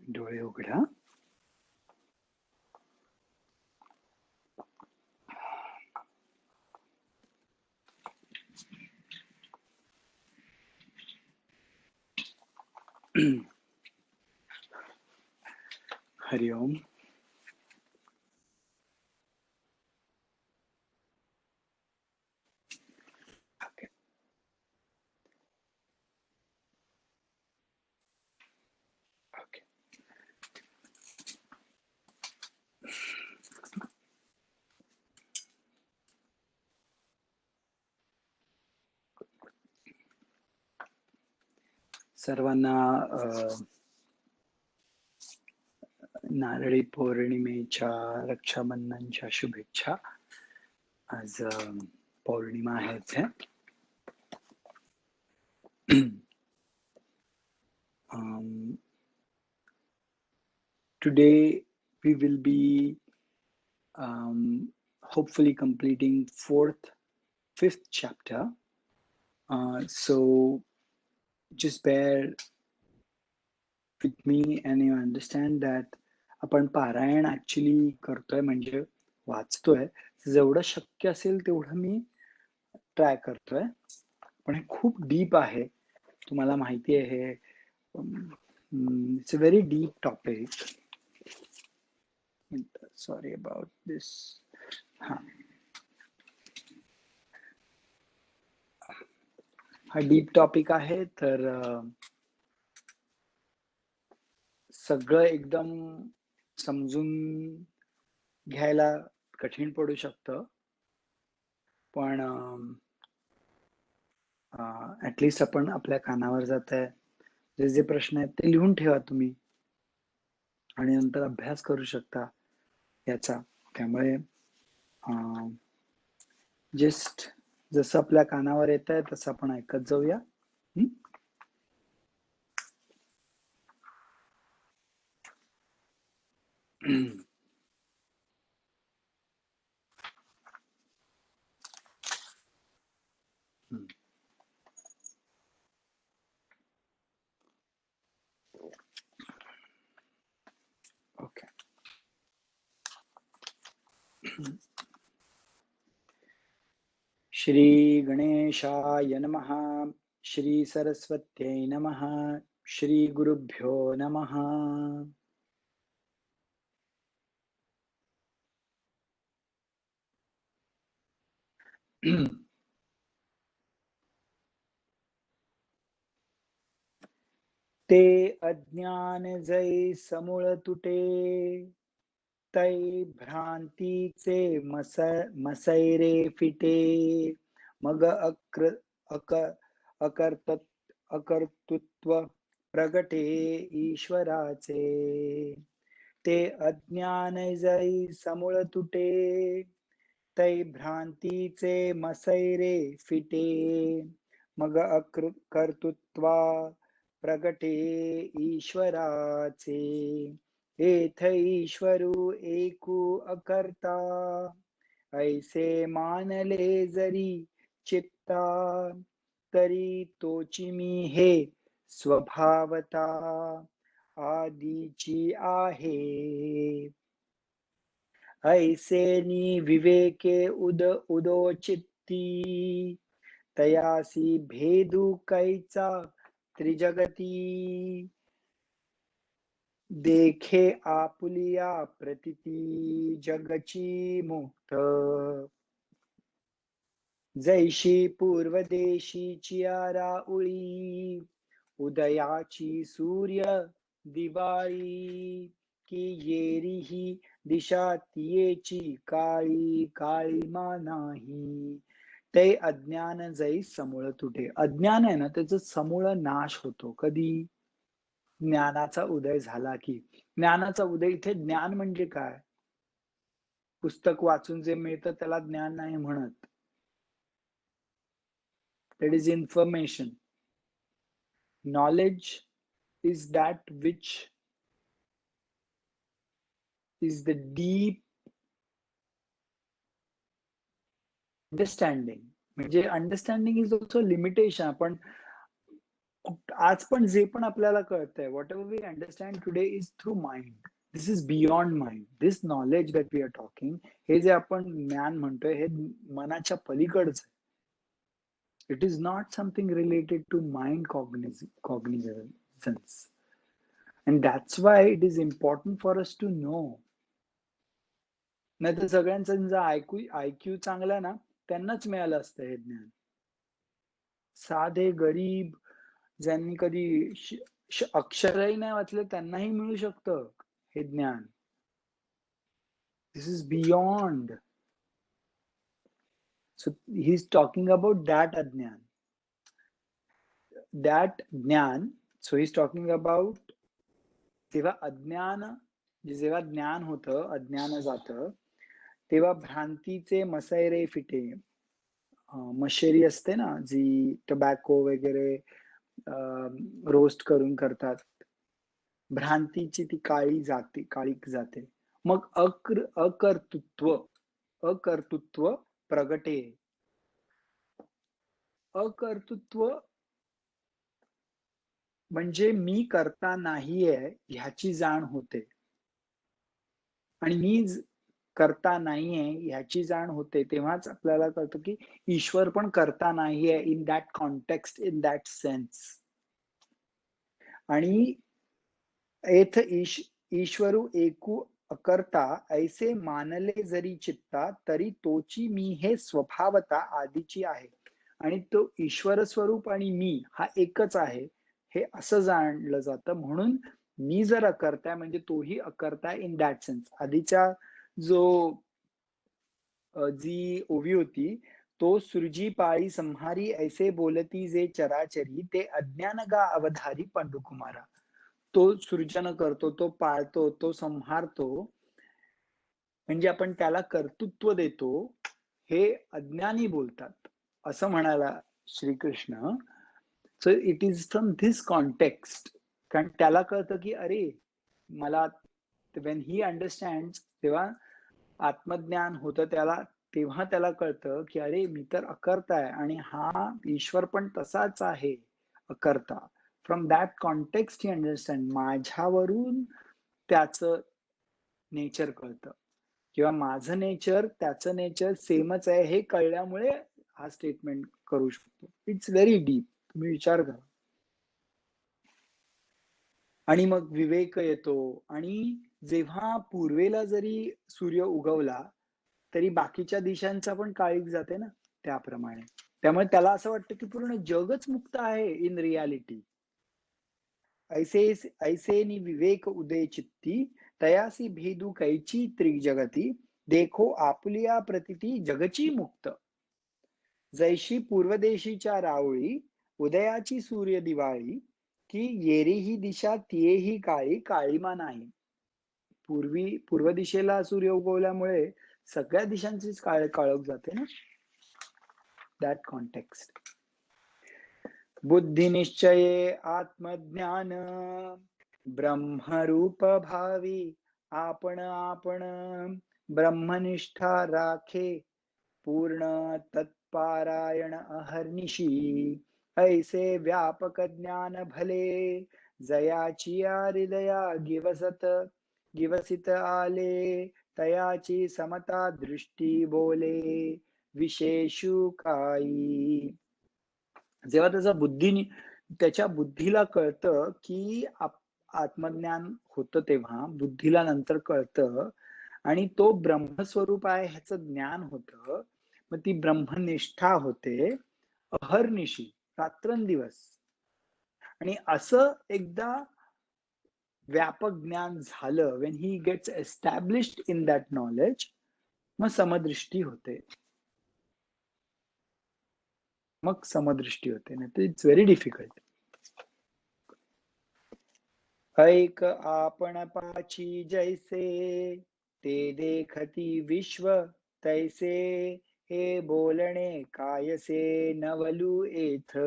डोळे उघडा. हरि ओम. Okay. Okay. सर्वांना नारळी पौर्णिमेच्या रक्षाबंधनच्या शुभेच्छा. आज पौर्णिमा आहेच आहे. Today we will be hopefully completing fifth chapter. So just bear with me and you understand that आपण पारायण ऍक्च्युली करतोय म्हणजे वाचतोय. जेवढं शक्य असेल तेवढं मी ट्राय करतोय, पण हे खूप डीप आहे. तुम्हाला माहिती आहे, it's a very deep topic. Sorry about this. हा डीप टॉपिक आहे, तर सगळं एकदम समजून घ्यायला कठीण पडू शकतं, पण ऍटलिस्ट आपण आपल्या कानावर जात आहे. जे जे प्रश्न आहेत ते लिहून ठेवा तुम्ही आणि नंतर अभ्यास करू शकता याचा. त्यामुळे जस्ट जसं आपल्या कानावर येत आहे तसं आपण ऐकत जाऊया. ओके. श्री गणेशाय नमः. श्री सरस्वत्यै नमः. श्री गुरुभ्यो नमः. ते अज्ञान जै समूळ तुटे, तै भ्रांतीचे मसैरे फिटे. मग अकर्तृत्व प्रगटे ईश्वराचे. ते अज्ञान जै समूळ तुटे, तै भ्रांतीचे मसैरे फिटे. मग कर्तृत्वा प्रगटे ईश्वराचे. एथ ईश्वरू एकू अकर्ता, ऐसे मानले जरी चित्ता. तरी तोची मी हे स्वभावता, आदीची आहे. ऐसे नि विवेके उदो चित्ती, तयासी भेदू कैचा त्रिजगती. देखे आपुलिया प्रतिती, जगची मुक्त. जैशी पूर्वदेशीची आराउळी, उदयाची सूर्य दिवाळी. की येरी ही दिशा तियेची काळी, काळीमा नाही. ते अज्ञान जै समूळ तुटे. अज्ञान आहे ना, त्याचं समूळ नाश होतो कधी? ज्ञानाचा उदय झाला की. ज्ञानाचा उदय, इथे ज्ञान म्हणजे काय? पुस्तक वाचून जे मिळतं त्याला ज्ञान नाही म्हणत. That is information. Knowledge is that which is the deep understanding. म्हणजे अंडरस्टँडिंग इज ऑल्सो लिमिटेशन. आपण आज पण जे पण आपल्याला कळतंय, whatever we understand today is through mind. This is beyond mind. This knowledge that we are talking, हे जे आपण ज्ञान म्हणतोय, हे मनाच्या पलीकडचं आहे. It is not something related to mind cognizance. And that's why it is important for us to know. नाहीतर सगळ्यांचं जर IQ चांगला ना, त्यांनाच मिळालं असतं हे ज्ञान. साधे गरीब ज्यांनी कधी अक्षरही नाही वाचले त्यांनाही मिळू शकतं हे ज्ञान. This is beyond. So he's talking about that ajnan. That jnana. So he's talking about जेव्हा अज्ञान, जेव्हा ज्ञान होतं, अज्ञान जातं, तेव्हा भ्रांतीचे मसैरे फिटे. मशेरी असते ना, जी टबॅको वगैरे रोस्ट करून करतात. भ्रांतीची ती काळीक जाते. मग अकर्तृत्व प्रगटे. अकर्तृत्व म्हणजे मी करता नाहीये ह्याची जाण होते. आणि मी करता नाहीये ह्याची जाण होते, तेव्हाच आपल्याला कळतं की ईश्वर पण करता नाहीये in that context, in that sense. आणि एथ ईश्वरू एकू अकर्ता ऐसे मानले जरी चित्ता, तरी तोची मी हे स्वभावता आधीची आहे. आणि तो ईश्वर स्वरूप आणि मी हा एकच आहे हे असं जाणलं जातं. म्हणून मी जर अकर्ता आहे म्हणजे तोही अकर्ता इन दॅट सेन्स. आधीचा जो जी ओवी होती, तो सृजी पाळी संहारी ऐसे बोलती जे चराचरी, ते अज्ञान गा अवधारी पंडुकुमारा. तो सृजन करतो, तो पाळतो, तो संहारतो, म्हणजे आपण त्याला कर्तृत्व देतो, हे अज्ञानी बोलतात असं म्हणाला Shrikrishna. So it is from this context. कारण त्याला कळतं की अरे मला, वेन ही अंडरस्टँड, तेव्हा आत्मज्ञान होतं त्याला, तेव्हा त्याला कळतं की अरे मी तर अकर्ता आहे आणि हा ईश्वर पण तसाच आहे अकर्ता. From that context he understand. माझ्यावरून त्याचं नेचर कळतं किंवा माझं नेचर त्याचं नेचर सेमच आहे हे कळल्यामुळे हा स्टेटमेंट करू शकतो. It's very deep. तुम्ही विचार करा. आणि मग विवेक येतो. आणि जेव्हा पूर्वेला जरी सूर्य उगवला तरी बाकीच्या दिशांचा पण काळीक जाते ना त्याप्रमाणे. त्यामुळे त्याला असं वाटतं की पूर्ण जगच मुक्त आहे इन रियालिटी. ऐसे नि विवेक उदय चित्ती, तयासी भेदू कैची त्रिजगती, देखो आपुलिया प्रतिती जगची मुक्त. जैशी पूर्वदेशीच्या रावळी, उदयाची सूर्य दिवाळी, की येरीही दिशा तियेही काळी, काळीमा नाही. पूर्व दिशेला सूर्य उगवल्यामुळे सगळ्या दिशांचीच काळोख जाते ना. That context. बुद्धी निश्चये आत्मज्ञान, ब्रह्मरूप भावी आपण ब्रह्मनिष्ठा राखे, पूर्ण तत्पारायण अहर्निशी. ऐसे व्यापक ज्ञान भले, जयाची हृदया गिवसित आले, तयाची समता दृष्टी बोले, विशेषू काही. जेव्हा त्याच्या बुद्धीला कळतं की आत्मज्ञान होतं, तेव्हा बुद्धीला नंतर कळतं आणि तो ब्रह्मस्वरूप आहे ह्याचं ज्ञान होतं. मग ती ब्रह्मनिष्ठा होते अहर्निशी, रात्रंदिवस. आणि असं एकदा व्यापक ज्ञान झालं, when he gets established in that knowledge, मग समदृष्टी होते. नाही इट्स व्हेरी डिफिकल्ट. ऐक आपण पाची जैसे, ते देखती विश्व तैसे, हे बोलणे कायसे नवलू एथ,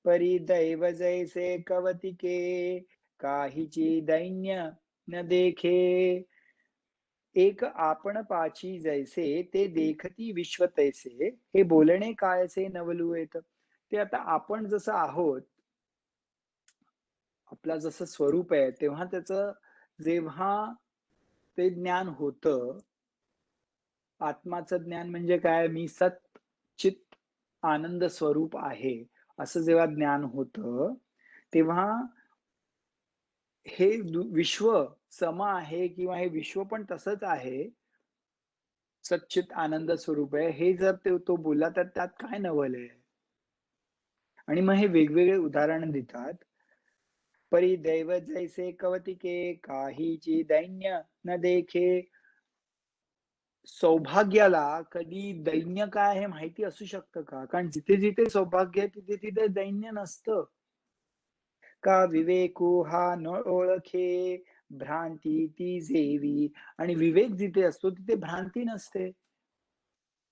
परी दैव जैसे कवतिके, काहीची दैन्य न देखे. एक आपण पाची जैसे, ते देखती विश्व तैसे, हे बोलणे कायसे नवलू येत. ते आता आपण जसं आहोत आपला जसं स्वरूप आहे तेव्हा त्याचं जेव्हा ते ज्ञान होतं, आत्माचं ज्ञान म्हणजे काय, मी सत चित आनंद स्वरूप आहे, असं जेव्हा ज्ञान होतं, तेव्हा हे विश्व सम आहे किंवा हे विश्व पण तसंच आहे, सच्चित आनंद स्वरूप आहे, हे जर तो बोलला तर त्यात काय नवल आहे? आणि मग हे वेगवेगळे उदाहरण देतात. परी दैव जैसे कवतिके काहीची दैन्य न देखे. सौभाग्याला कधी दैन्य काय हे माहिती असू शकतं का? कारण जिथे जिथे सौभाग्य आहे तिथे तिथे दैन्य नसतं. का विवेको हा न ओळखे भ्रांती ती जेवी. आणि विवेक जिथे असतो तिथे भ्रांती नसते.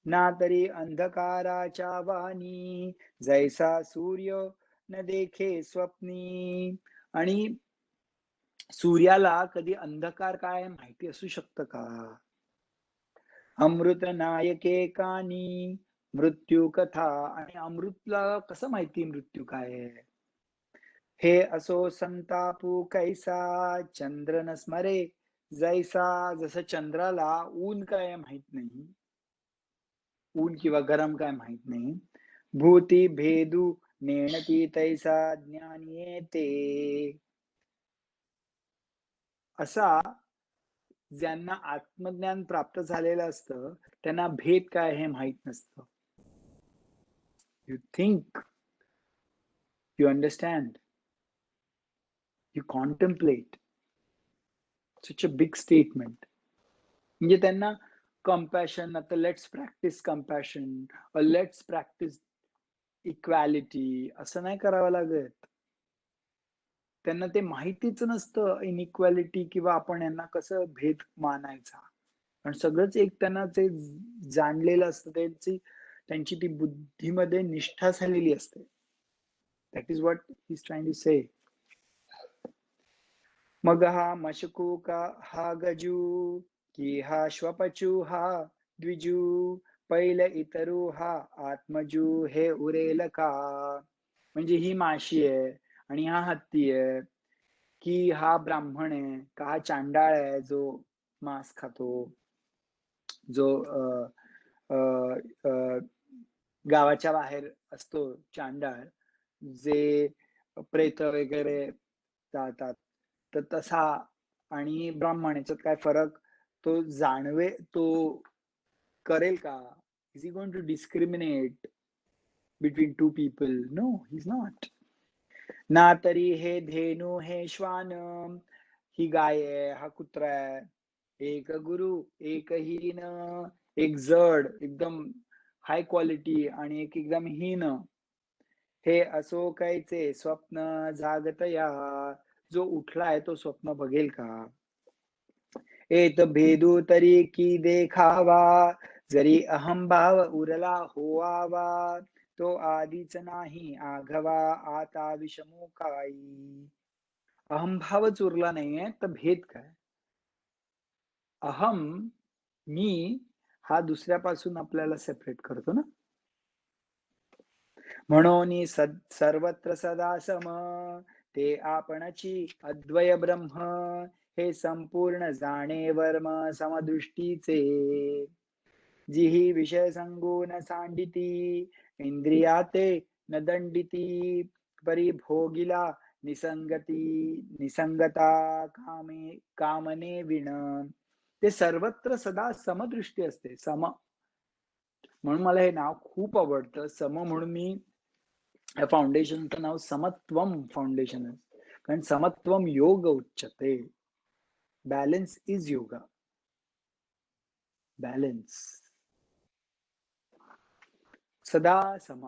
ना तरी अंधकाराच्या वाणी जैसा सूर्य न देखे स्वप्नी. आणि सूर्याला कधी अंधकार काय माहिती असू शकतं का? अमृत नायके कानी मृत्यू कथा. आणि अमृतला कसं माहिती मृत्यू काय आहे? हे असो संतापू कैसा चंद्र न स्मरे जैसा. जसं चंद्राला ऊन काय माहित नाही, ऊन किंवा गरम काय माहित नाही. भूती भेदू नेणती तैसा ज्ञान येते. असा ज्यांना आत्मज्ञान प्राप्त झालेलं असतं त्यांना भेद काय हे माहित नसतं. You think, you understand, you contemplate. such a big statement. म्हणजे त्यांना कंपॅशन, आता let's practice compassion, let's practice equality असं नाही करावं लागत. त्यांना ते माहितीच नसतं इनइक्वॅलिटी किंवा आपण यांना कसं भेद मानायचा. पण सगळंच एक त्यांना ते जाणलेलं असतं, त्यांची ती बुद्धीमध्ये निष्ठा झालेली असते. That is what he is trying to say. मग हा मशकू का हा गजू की हा श्वपचू हा द्विजू. पहिले इतरू हा आत्मजू हे उरेल का. म्हणजे ही माशी आहे आणि हा हत्ती आहे, की हा ब्राह्मण आहे का हा चांडाळ आहे जो मांस खातो, जो गावाच्या बाहेर असतो चांडाळ, जे प्रेत वगैरे जातात, तर तसा. आणि ब्राह्मण याच्यात काय फरक तो जाणवे, तो करेल का? Is he going to discriminate between two people? No, he is not. ना तरी हे धेनू हे श्वान, ही गाय आहे हा कुत्रा आहे. एक गुरु एक हीन, एक जड एकदम हाय क्वालिटी आणि एक एकदम हीन. हे असो कायचे स्वप्न जागतया. जो उठलाय तो स्वप्न बघेल का? एत भेदू तरी की देखावा, जरी अहंभाव उरला होवावा. तो आधीच नाही आघवा आता विषमू काही. अहंभावच उरला नाहीये तर भेद काय? अहम, मी, हा दुसऱ्यापासून आपल्याला सेपरेट करतो ना. म्हणून सर्वत्र सदा सम, ते आपणची अद्वय ब्रह्म. हे संपूर्ण जाणे वर्म समदृष्टीचे. जिही विषय संगून सांडिती, इंद्रियाते न दंडिती. परिभोगिला निसंगता कामने विण. ते सर्वत्र सदा समदृष्टी असते, सम. म्हणून मला हे नाव खूप आवडतं, सम. म्हणून मी या फाउंडेशनचं नाव समत्वम फाउंडेशन आहे. कारण समत्वम योग उच्चते. Balance is yoga. बॅलन्स. सदा सम,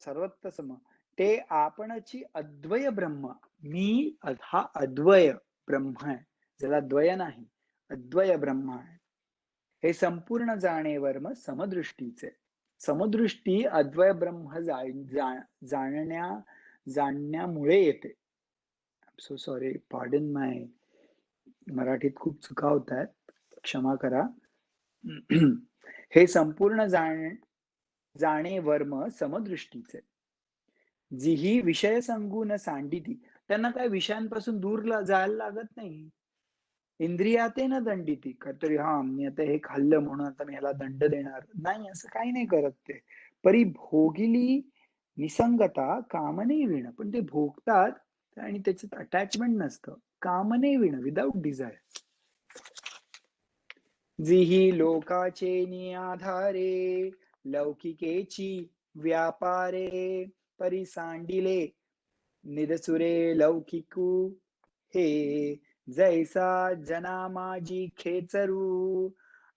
सर्वत्र सम. ते आपणची अद्वय ब्रह्म. मी हा अद्वय ब्रह्म आहे, ज्याला द्वय नाही, अद्वय ब्रह्म आहे. हे संपूर्ण जाणेवर समदृष्टीचे. समदृष्टी अद्वय ब्रह्म जाणण्यामुळे येते. सो सॉरी, पार्डन माय, मराठीत खूप चुका होत आहेत, क्षमा करा. हे संपूर्ण जाणे वर्म समदृष्टीचे. जिही विषय संगून सांडिती. त्यांना काय विषयांपासून दूर जायला लागत नाही. इंद्रियाते न दंडिती. काहीतरी मी आता हे खाल्लं म्हणून आता मी ह्याला दंड देणार. नाही, असं काही नाही करत ते. परी भोगिली निसंगता कामने विण. पण ते भोगतात आणि त्याच्यात अटॅचमेंट नसतं. कामने विण, विदाउट डिझायर. जिही लोकाचे निआधारे लौकिकेची व्यापारे परी सांडिले निदसुरे लौकिकू हे जैसा जना माझी खेचरू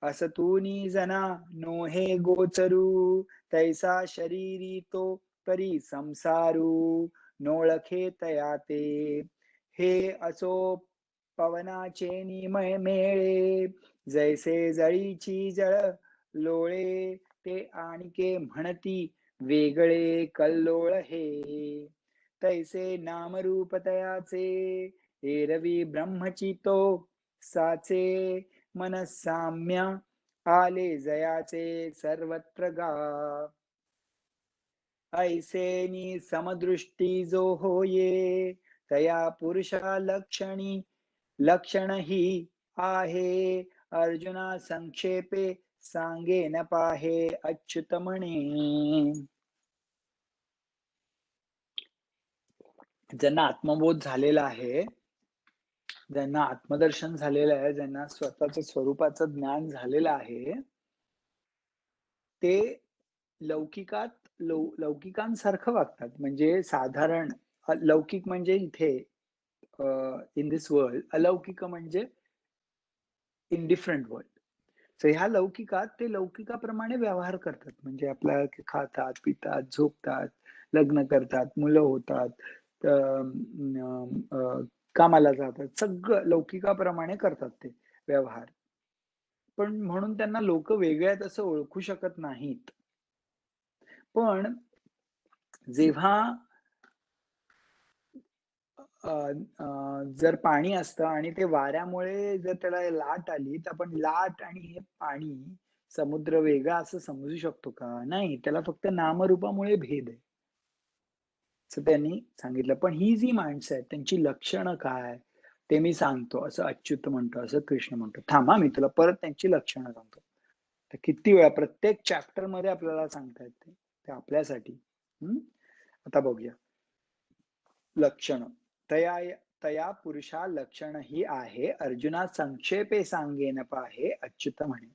असतूनी जना नोहे गोचरू तैसा शरीरी तो परी संसारू नोळखे तयाते हे असो पवनाचे निमय मेळे जैसे जळीची जळ लोळे ते आणिके म्हणती वेगळे कल्लोळ हे तैसे नामरूप तयाचे एरवी ब्रह्मचितो साचे मनसाम्य आले जयाचे सर्वत्र गा ऐसेनी समदृष्टी जो होये तया पुरुषा लक्षण ही आहे अर्जुना संक्षेपे सांगे न पाहे अच्युत म्हणे. ज्यांना आत्मबोध झालेला आहे, ज्यांना आत्मदर्शन झालेलं आहे, ज्यांना स्वतःच्या स्वरूपाचं ज्ञान झालेलं आहे, ते लौकिकांसारखं वागतात. म्हणजे साधारण लौकिक म्हणजे इथे इन दिस वर्ल्ड, अलौकिक म्हणजे इन डिफरंट वर्ल्ड. सो ह्या लौकिकात ते लौकिकाप्रमाणे व्यवहार करतात. म्हणजे आपल्या खातात, पितात, झोपतात, लग्न करतात, मुलं होतात, कामाला जातात, सगळं लौकिकाप्रमाणे करतात ते व्यवहार. पण म्हणून त्यांना लोक वेगळे आहेत असं ओळखू शकत नाहीत. पण जेव्हा जर पाणी असतं आणि ते वाऱ्यामुळे जर त्याला लाट आली, तर आपण लाट आणि हे पाणी, समुद्र वेगळा असं समजू शकतो का? नाही, त्याला फक्त नामरूपामुळे भेद आहे. असं त्यांनी सांगितलं. पण ही जी माणसं आहेत, त्यांची लक्षणं काय ते मी सांगतो, असं अच्युत म्हणतो, असं कृष्ण म्हणतो. थांबा, मी तुला परत त्यांची लक्षणं सांगतो. तर किती वेळा प्रत्येक चॅप्टर मध्ये आपल्याला सांगता येते ते आपल्यासाठी. आता बघूया लक्षण. तया पुरुषा लक्षण ही आहे अर्जुना संक्षेपे सांगेन पाहे अच्युत म्हणे.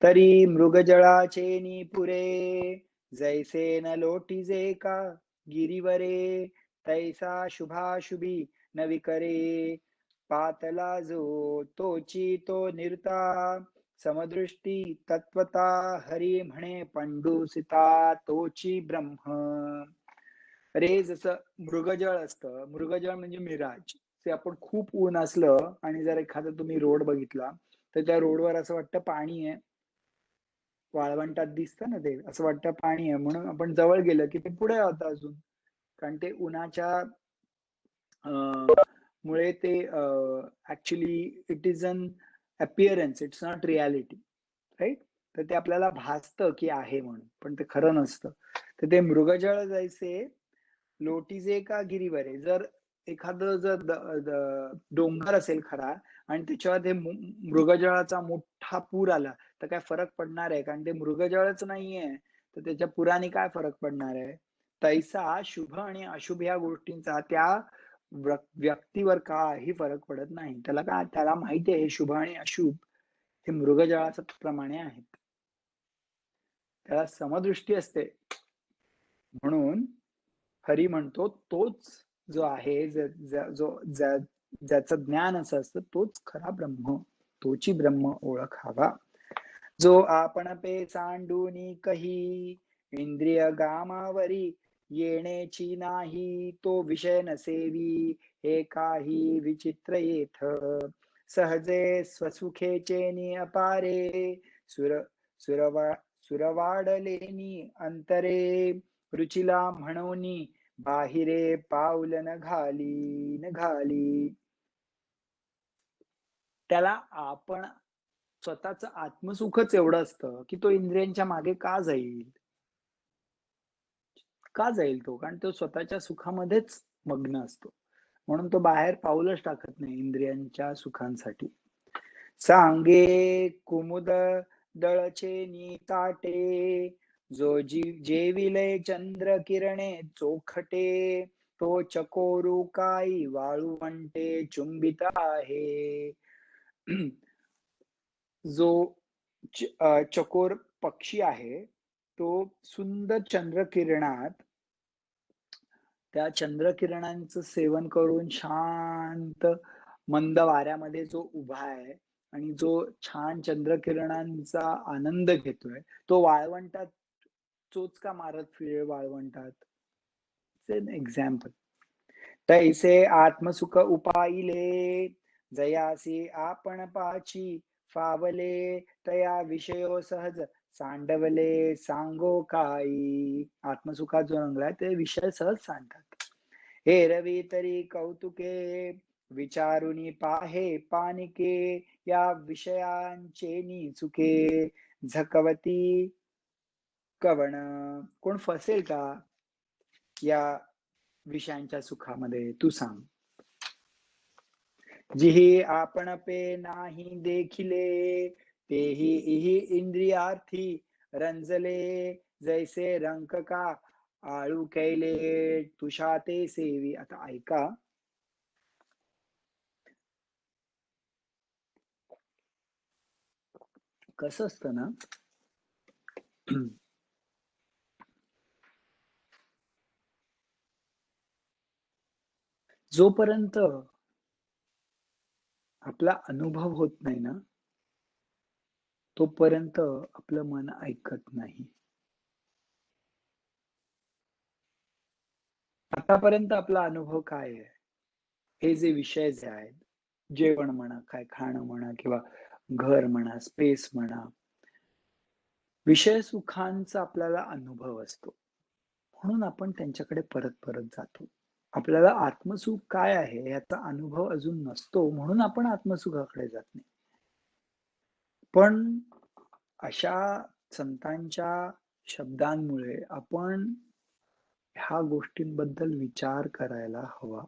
तरी मृगजळाचे निपुरे जैसे न लोटीजे का गिरीवरे तैसा शुभाशुभी न विकरे पातला जो तोची तो निर्ता समदृष्टी तत्वता हरी म्हणे पंडुसिता तोची ब्रह्म. अरे जसं मृगजळ असतं, मृगजळ म्हणजे मिराज. ते आपण खूप ऊन असलं आणि जर एखादा तुम्ही रोड बघितला तर त्या रोडवर असं वाटतं पाणी आहे, वाळवंटात दिसतं ना ते, असं वाटतं पाणी आहे. म्हणून आपण जवळ गेलं की ते पुढे होतं अजून, कारण ते उन्हाच्या मुळे ते actually it is an appearance, it's not reality, right? तर ते आपल्याला भासतं की आहे म्हणून, पण ते खरं नसतं. तर ते मृगजळ जैसे लोटीजे का गिरीवरे. जर एखादं जर डोंगर असेल खरा आणि त्याच्यावर ते मृगजळाचा मोठा पूर आला तर काय फरक पडणार आहे? कारण ते मृगजळच नाहीये, तर त्याच्या पुराने काय फरक पडणार आहे? तैसा शुभ आणि अशुभ या गोष्टींचा त्या व्यक्तीवर काही फरक पडत नाही. त्याला माहिती आहे शुभ आणि अशुभ हे मृगजळाच्या प्रमाणे आहेत. त्याला समदृष्टी असते. म्हणून हरी म्हणतो तोच जो आहे, ज्याचं ज्ञान असं असतं तोच खरा ब्रह्म, तोची ब्रह्म ओळखावा. जो आपण पे सांडूनी कही इंद्रिय गामावरी येण्याची नाही तो विषय नसेवी हे काही विचित्र येथ सहजे स्वसुखेचे अपारे सुरवाडलेनी अंतरे रुचिला म्हणूनी बाहिरे पाऊल न घाली. त्याला आपण स्वतःच आत्मसुखच एवढं असतं की तो इंद्रियांच्या मागे का जाईल? का जाईल तो? कारण तो स्वतःच्या सुखामध्येच मग्न असतो. म्हणून तो बाहेर पाऊलच टाकत नाही इंद्रियांच्या सुखांसाठी. सांगे कुमुद दळचे नीताटे, जो जेविले चंद्र किरणे चोखटे, तो चकोरू काही वाळवंटे चुंबित आहे. जो चकोर पक्षी आहे, तो सुंदर चंद्रकिरणात त्या चंद्रकिरणांचं सेवन करून शांत मंद वाऱ्यामध्ये जो उभा आहे आणि जो छान चंद्रकिरणांचा आनंद घेतोय, तो वाळवंटात चोचका मारत फिरेल वाळवंटात. It's an example. तैसे आत्मसुख उपाईले, जयासी आपण पाची फावले, तया विषयो सहज सांडवले सांगो काही. आत्मसुखात जो रंगलाय ते विषय सहज सांगतात. एरवी तरी कौतुके, विचारुनी पाहे पानिके, या विषयांचे निचुके, झकवती कवण. कोण फसेल का या विषयांच्या सुखामध्ये? तू सांग. जिही आपण पे नाही देखिले, तेही इही इंद्रियार्थी रंजले, जैसे रंक का आळू कैले तुषा ते सेवी. आता ऐका, कसं असतं ना, जोपर्यंत आपला अनुभव होत नाही ना, तोपर्यंत आपलं मन ऐकत नाही. आतापर्यंत आपला अनुभव काय आहे? हे जे विषय जे आहेत, जेवण म्हणा, काय खाणं म्हणा किंवा घर म्हणा, स्पेस म्हणा, विषय सुखांचा आपल्याला अनुभव असतो. म्हणून आपण त्यांच्याकडे परत-परत जातो. आपल्याला आत्मसुख काय आहे याचा अनुभव अजून नसतो, म्हणून आपण आत्मसुखाकडे जात नाही. पण अशा संतांच्या शब्दांमुळे आपण ह्या गोष्टींबद्दल विचार करायला हवा.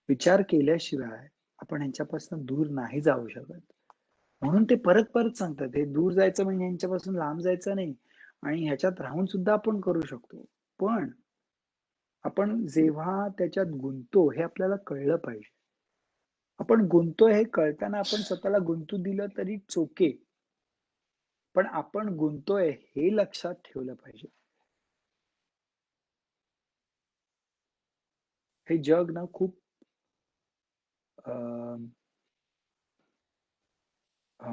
विचार केल्याशिवाय आपण ह्यांच्यापासून दूर नाही जाऊ शकत. म्हणून ते परत-परत सांगतात, हे दूर जायचं म्हणजे ह्यांच्यापासून लांब जायचं नाही आणि ह्याच्यात राहून सुद्धा आपण करू शकतो. पण आपण जेव्हा त्याच्यात गुंततो हे आपल्याला कळलं पाहिजे. आपण गुंततोय हे कळताना आपण स्वतःला गुंतू दिलं तरी ओके. पण आपण गुंततोय हे लक्षात ठेवलं पाहिजे. हे जग ना खूप अ, अ,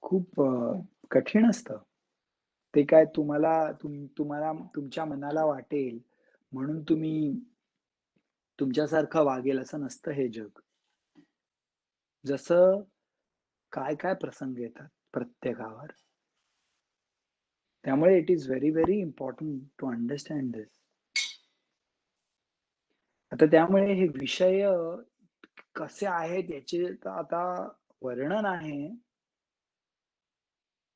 खूप कठीण असतं. ते काय तुम्हाला तुमच्या मनाला वाटेल म्हणून तुम्ही तुमच्यासारखं वागेल असं नसतं हे जग. जसं काय-काय प्रसंग येतात प्रत्येकावर. त्यामुळे it is very, very important to understand this. आता त्यामुळे हे विषय कसे आहेत याचे तर आता वर्णन आहे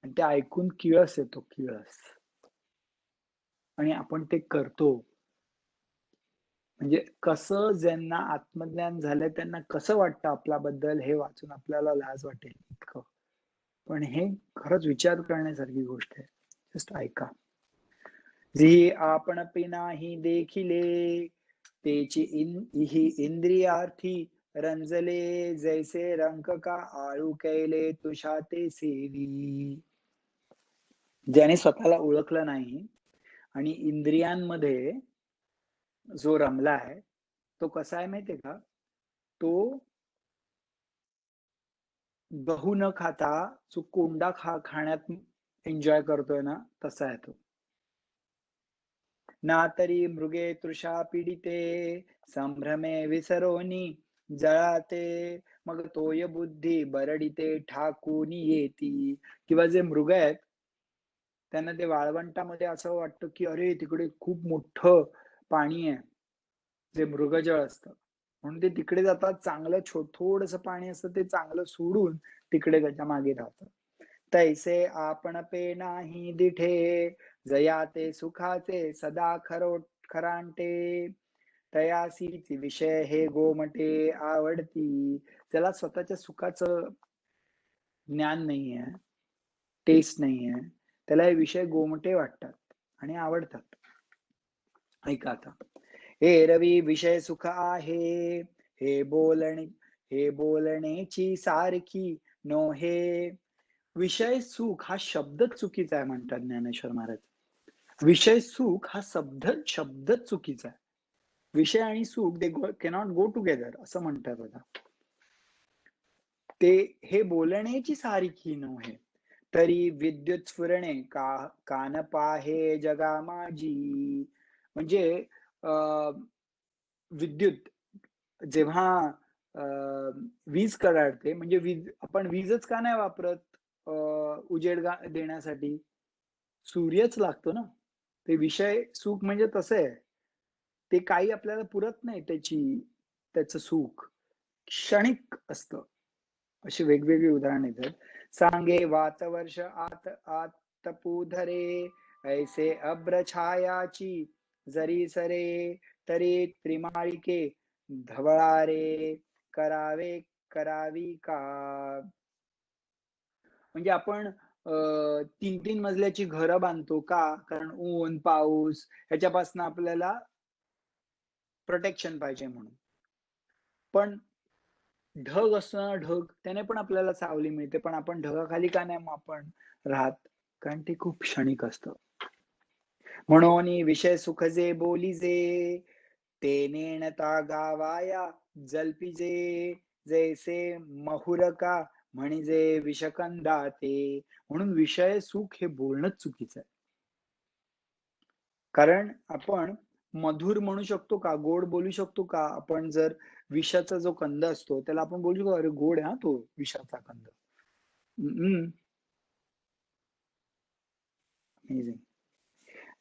आणि ते ऐकून किळस येतो, किळस. आणि आपण ते करतो. म्हणजे कसं ज्यांना आत्मज्ञान झालंय त्यांना कसं वाटतं आपल्याबद्दल हे वाचून आपल्याला लाज वाटेल इतकं. पण हे खरंच विचार करण्यासारखी गोष्ट आहे. जस्ट ऐका. जी आपण पिनाही देखिले, तेची ही इंद्रियार्थी रंजले, जैसे रंक का आळू कैले तुषा ते सेवी. ज्याने स्वतःला ओळखलं नाही आणि इंद्रियांमध्ये जो रमला आहे, तो कसा आहे माहितीये का? तो गहू न खाता जो कोंडा खाण्यात एन्जॉय करतोय ना, तसा आहे तो. ना तरी मृगे तृषा पीडिते, संभ्रमे विसरोनी जळाते, मग तोय बुद्धी बरडिते ठाकून येती. किंवा जे मृग आहेत, त्यांना ते वाळवंटामध्ये असं वाटतं, की अरे तिकडे खूप मोठं पाणी आहे, जे मृगजळ असतं. म्हणून ते तिकडे जातात, चांगलं थोडंसं पाणी असतं ते चांगलं सोडून तिकडे त्याच्या मागे धावतात. तैसे आपण पे नाही दिठे, जया ते सुखाचे सदा खरांटे, तयासीच विषय हे गोमटे आवडती. ज्याला स्वतःच्या सुखाचं ज्ञान नाहीये, टेस्ट नाहीये, त्याला हे विषय गोमटे वाटतात आणि आवडतात. ऐका आता. हे रवी विषय सुख आहे, हे बोलणेची सारखी नोहे. विषय सुख हा शब्दच चुकीचा आहे म्हणतात ज्ञानेश्वर महाराज. विषय सुख हा शब्दच चुकीचा आहे. विषय आणि सुख दे कॅनॉट गो टुगेदर असं म्हणतात बघा. ते हे बोलण्याची सारखी नव्हे, तरी विद्युत स्फुरणे कान पाहे जगा माझी. म्हणजे विद्युत जेव्हा वीज कडाडते, म्हणजे आपण वीजच का नाही वापरत उजेड देण्यासाठी? सूर्यच लागतो ना. ते विषय सुख म्हणजे तसं आहे. ते काही आपल्याला पुरत नाही त्याचं सुख. क्षणिक असतं. अशी वेगवेगळी उदाहरणे येतात. सांगे वातवर्ष आत आत तपू धरे, ऐसे अभ्र छायाची जरी सरे, तरी त्रिमाळिके धवळारे, करावी का? म्हणजे आपण 3-3 मजल्याची घरं बांधतो का? कारण ऊन, पाऊस ह्याच्यापासून आपल्याला प्रोटेक्शन पाहिजे म्हणून. पण ढग असतं, ढग त्याने पण आपल्याला सावली मिळते, पण आपण ढगाखाली का नाही मग आपण राहत? कारण ते खूप क्षणिक असतं. म्हणून विषय सुख जे बोलिजे, ते नेणता गावाया जल्पिजे, जैसे महुरका म्हणजे विषकंदाते. म्हणून विषय सुख हे बोलणंच चुकीचं आहे. कारण आपण मधुर म्हणू शकतो का? गोड बोलू शकतो का? आपण जर विषाचा जो कंद असतो त्याला आपण बोलू शकतो, अरे गोड आहे हा तो विषाचा कंद.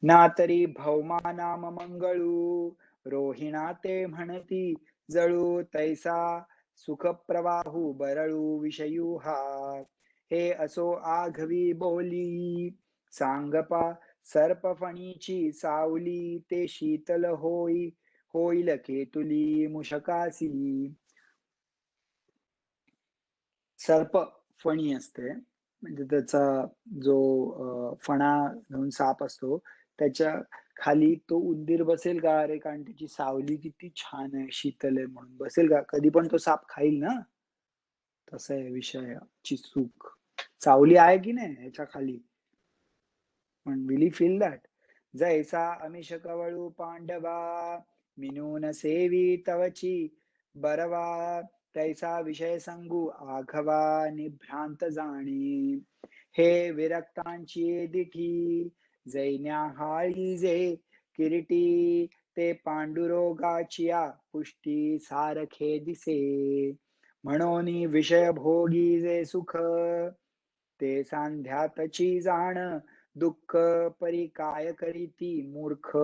ना तरी भौमा नाम मंगळू, रोहिणा ते म्हणती जळू, तैसा सुख प्रवाहू बरळू विषयू हा. हे असो आघवी बोली, सांगपा सर्पफणीची सावली, ते शीतल होईल केतुली मुशकासी. सर्प फणी असते, म्हणजे त्याचा जो फणा घेऊन साप असतो, त्याच्या खाली तो उंदीर बसेल का? अरे कारण त्याची सावली किती छान आहे, शीतल आहे म्हणून बसेल का? कधी पण तो साप खाईल ना. तसं आहे विषयाची सुख. सावली आहे की नाही ह्याच्या खाली, पण विल ही फील दॅट? जैसा आमिष कवळू पांडवा, मिनून सेवी तवची बरवा, तैसा विषय सांगू आघवा निभ्रांत जाणी. हे विरक्तांची दिठी, जैन्या हाळी जे किरीटी, ते पांडुरोगाचिया पुष्टी सारखे दिसे. म्हणून विषय भोगी जे सुख, ते सांध्यातची जाण दुःख, परी काय करीती मूर्ख,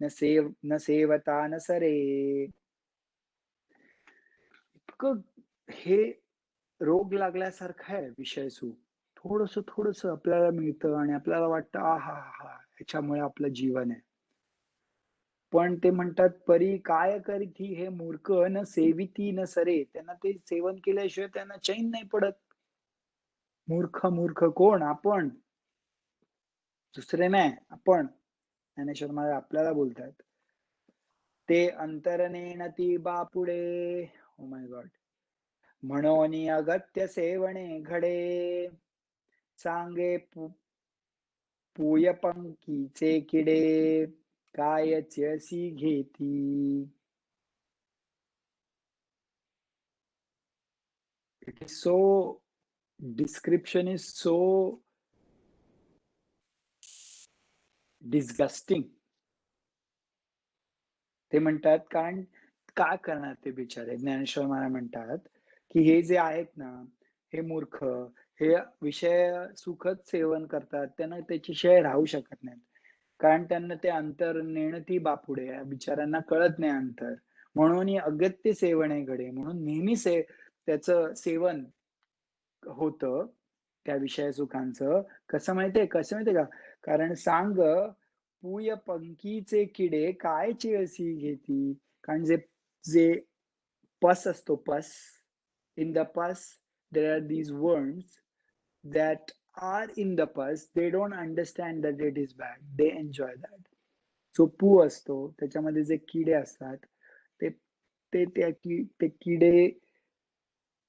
न सेवता न सरे. इतकं हे रोग लागल्यासारखं आहे विषय सुख. थोडस आपल्याला मिळतं आणि आपल्याला वाटतं आहा हा ह्याच्यामुळे आपलं जीवन आहे. पण ते म्हणतात परी काय करीती हे मूर्ख, न सेविती न सरे. त्यांना ते सेवन केल्याशिवाय त्यांना चैन नाही पडत. मूर्ख कोण? आपण. दुसरे नाही, आपण. ज्ञानेश्वर महाराज आपल्याला बोलतात. ते अंतरनेण ती बापुडे. Oh my God. म्हणून अगत्य सेवणे घडे, सांगे पूय पंकीचे किडे, कायची घेती. It is so, description is so disgusting. ते म्हणतात कारण काय करणार ते बिचारे. ज्ञानेश्वर महाराज म्हणतात की हे जे आहेत ना, हे मूर्ख, हे विषय सुखच सेवन करतात, त्यांना त्याच्याशिवाय राहू शकत नाहीत. कारण त्यांना ते अंतर नेणती बापुडे, बिचाऱ्यांना कळत नाही अंतर. म्हणून अगत्य सेवणे घडे, म्हणून नेहमी त्याचं सेवन होतं त्या विषय सुखांचं. कसं माहितीये का? कारण सांग पूय पंखीचे किडे काय चिळसी घेती. कारण जे जे पस असतो पस, in the pus there are these worms that are in the pus, they don't understand that it is bad, they enjoy that. जो पू असतो त्याच्यामध्ये जे किडे असतात ते ते किडे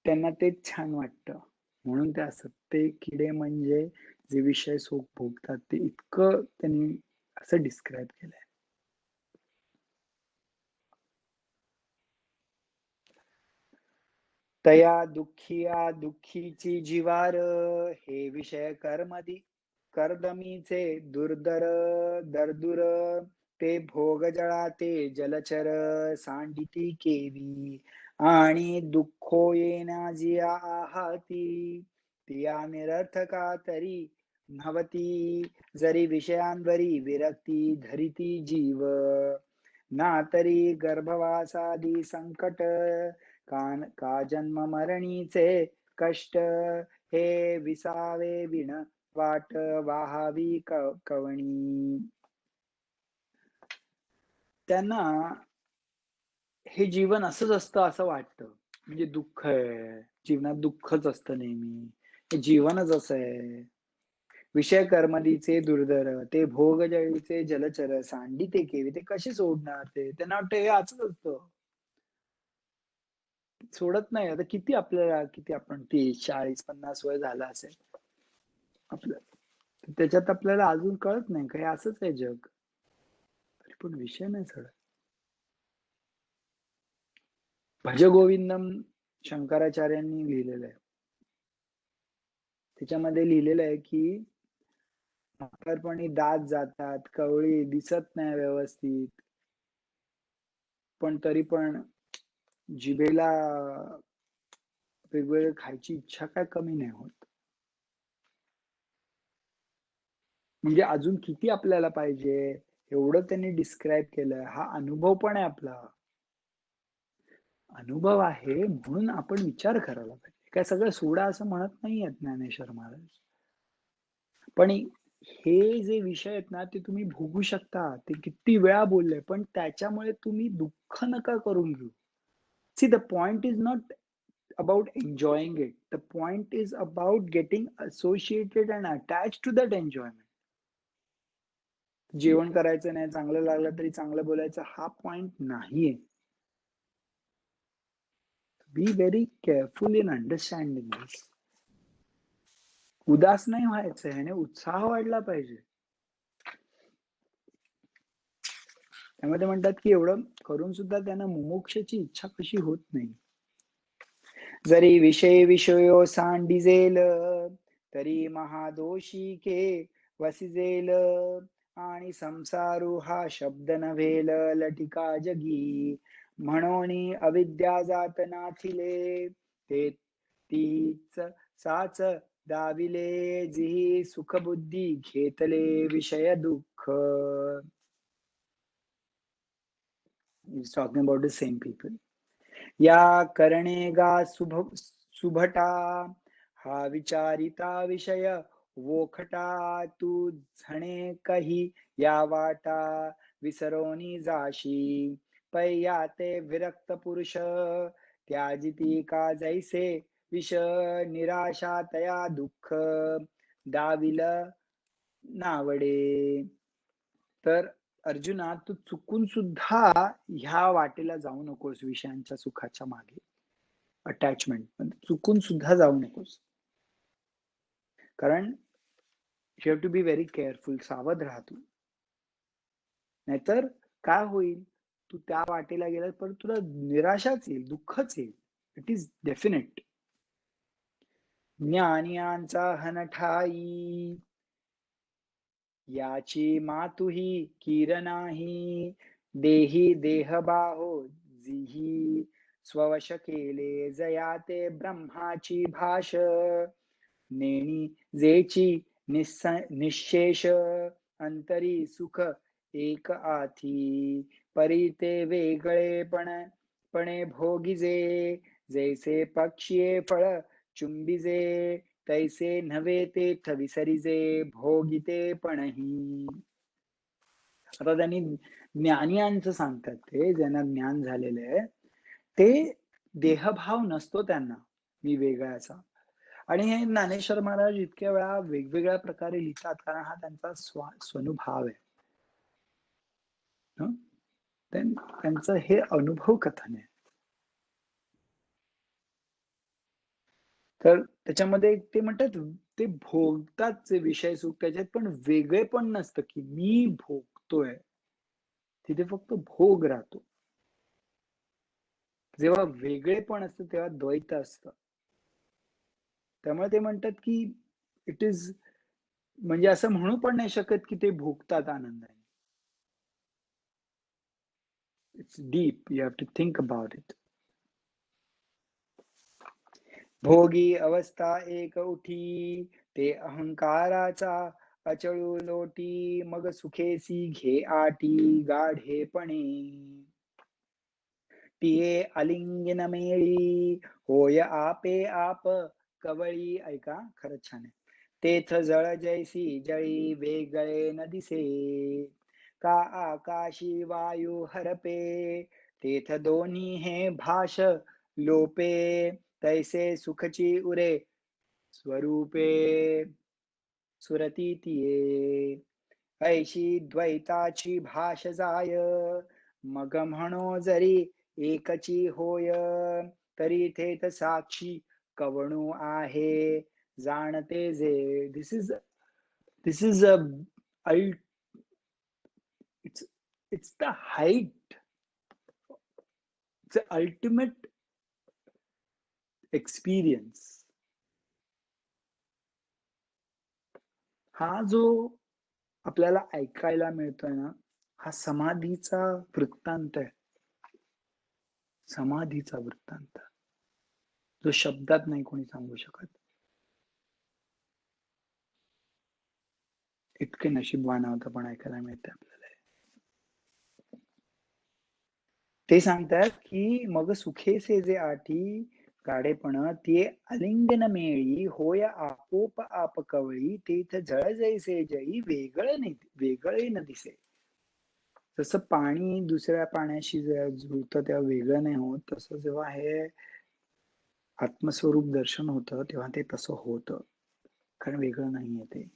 त्यांना ते छान वाटतं, म्हणून ते असतात. ते किडे म्हणजे जे विषय सुख भोगतात ते इतकं त्यांनी असं डिस्क्राईब केलंय. तया दुःखिया दुःखीची जिवार, हे विषय कर्दमीचे दुर्धर दर्दुर, ते भोग जळाते जलचर सांडिती केवी, आणि दुःखो येना जिया आहाती, तिया निरर्थका तरी नव्हती, जरी विषयांवरी विरक्ती धरिती जीव, ना तरी गर्भवासादी संकट, का जन्म मरणीचे कष्ट, हे विसावे विण वाट वाहावी कवणी. त्यांना हे जीवन असंच असतं असं वाटतं. म्हणजे दुःख आहे, जीवनात दुःखच असतं नेहमी, हे जीवनच असं आहे. विषय कर्मदीचे दुर्धर, ते भोग जळीचे जलचर सांडिते केवी, ते कसे सोडणार ते, त्यांना वाटतं हे असंच असतं, सोडत नाही. आता किती आपल्याला, किती आपण 30, 40, 50 वय झालं असेल आपलं, त्याच्यात आपल्याला अजून कळत नाही काय असंच आहे जग, तरी पण विषय नाही सोडत. भज गोविंदम शंकराचार्यांनी लिहिलेलं आहे. त्याच्यामध्ये लिहिलेलं आहे की म्हातारपणी दात जातात, कवळी दिसत नाही व्यवस्थित, पण तरी पण जिभेला वेगवेगळे खायची इच्छा काय कमी नाही होत. म्हणजे अजून किती आपल्याला पाहिजे एवढं त्यांनी डिस्क्राईब केलं. हा अनुभव पण आहे आपला, अनुभव आहे म्हणून आपण विचार करायला पाहिजे. काय सगळं सोडा असं म्हणत नाही आहेत ज्ञानेश्वर महाराज, पण हे जे विषय आहेत ना ते तुम्ही भोगू शकता. ते किती वेळा बोलले, पण त्याच्यामुळे तुम्ही दुःख नका करून घेऊ. See the point is not about enjoying it, the point is about getting associated and attached to that enjoyment. जेवण करायचं नाही, चांगलं लागलं तरी चांगलं बोलायचं, हा पॉइंट नाहीये. Be very careful in understanding this. उदास नाही व्हायचं आणि उत्साह वाढला पाहिजे. त्यामध्ये म्हणतात की एवढं करून सुद्धा त्यांना मुमुक्षाची इच्छा कशी होत नाही. जरी विषय विषयो सांडिजेल, तरी महादोषी के वसिजेल, आणि संसारू हा शब्द नव्हेल लटिका जगी, म्हणून अविद्या जात नाथिले, ते तीच साच दाविले, जी सुखबुद्धी घेतले विषय दुःख. He's talking about the same people. या करणे गा सुभटा, हा विचारिता विषय वोखटा, तू झणे कही या वाटा विसरोनी जाशी, पै ते विरक्त पुरुष त्याजिती का जैसे विष, निराशा तया दुःख दाविल नावडे. तर अर्जुना, तू चुकून सुद्धा ह्या वाटेला जाऊ नकोस, विषयांच्या सुखाच्या मागे अटॅचमेंट चुकून सुद्धा जाऊ नकोस. कारण you have to be very careful, सावध राहा तू, नाहीतर काय होईल, तू त्या वाटेला गेला पण तुला निराशाच येईल, दुःखच येईल. It is definite. ज्ञानियांचा हनठाई, याची मातुही कीर नाही, देही देहबाहो जिही, स्ववश केले जया ते ब्रह्माची भाष, नेणी जेची निशेष, अंतरी सुख एक आथी, परी ते वेगळेपणे भोगिजे, जैसे पक्षी फळ चुंबिजे, तैसे नव्हे ते विसरिजे भोगिते पणही. आता त्यांनी ज्ञानियांचं सांगतात, ते ज्यांना ज्ञान झालेलं आहे ते देहभाव नसतो त्यांना, मी वेगळाचा. आणि हे ज्ञानेश्वर महाराज इतक्या वेळा वेगवेगळ्या प्रकारे लिहितात, कारण हा त्यांचा स्वनुभाव आहे. हं? त्यांचं हे अनुभव कथन आहे. तर त्याच्यामध्ये ते म्हणतात, ते भोगतात जे विषय सुख त्याच्यात, पण वेगळे पण नसतं की मी भोगतोय. तिथे फक्त भोग राहतो. जेव्हा वेगळेपण असतं तेव्हा द्वैत असतं. त्यामुळे ते म्हणतात की इट इज, म्हणजे असं म्हणू पण नाही शकत की ते भोगतात आनंदाने. It's deep, you have to think about it. भोगी अवस्था एक उठी, ते अहंकाराचा अचळू लोटी, मग सुखेसी घे आटी गाढेपणे. पिये अलिंगन मेळी, होय आपे आप कवळी. ऐका, खरंच छान आहे. तेथ जळ जैसी जळी, वेगळे न दिसे, का आकाशी वायू हरपे, तेथ दोन्ही हे भाष लोपे, तैसे सुखची उरे स्वरूपे, सुरती तिये. ऐशी द्वैताची भाष जाय, मग म्हणो जरी एकची होय, तरी थेत साक्षी कवणू आहे, जाणते जे. This is a it's it's the height, it's the ultimate experience. हा जो आपल्याला ऐकायला मिळतोय ना, हा समाधीचा वृत्तांत आहे. समाधीचा वृत्तांत, जो शब्दात नाही कोणी सांगू शकत. इतके नशीबवान आहोत आपण, ऐकायला मिळते आपल्याला. ते सांगतात की मग सुखेसे जे आठी गाडेपण, ते अलिंगन मेळी, होय आपोप आप कवळी, तेथ जळ जैसे जळी, वेगळे न दिसे. जसं पाणी दुसऱ्या पाण्याशी जुळतं तेव्हा वेगळं नाही होत, तसं जेव्हा हे आत्मस्वरूप दर्शन होतं तेव्हा ते तसं होतं, कारण वेगळं नाहीये ते.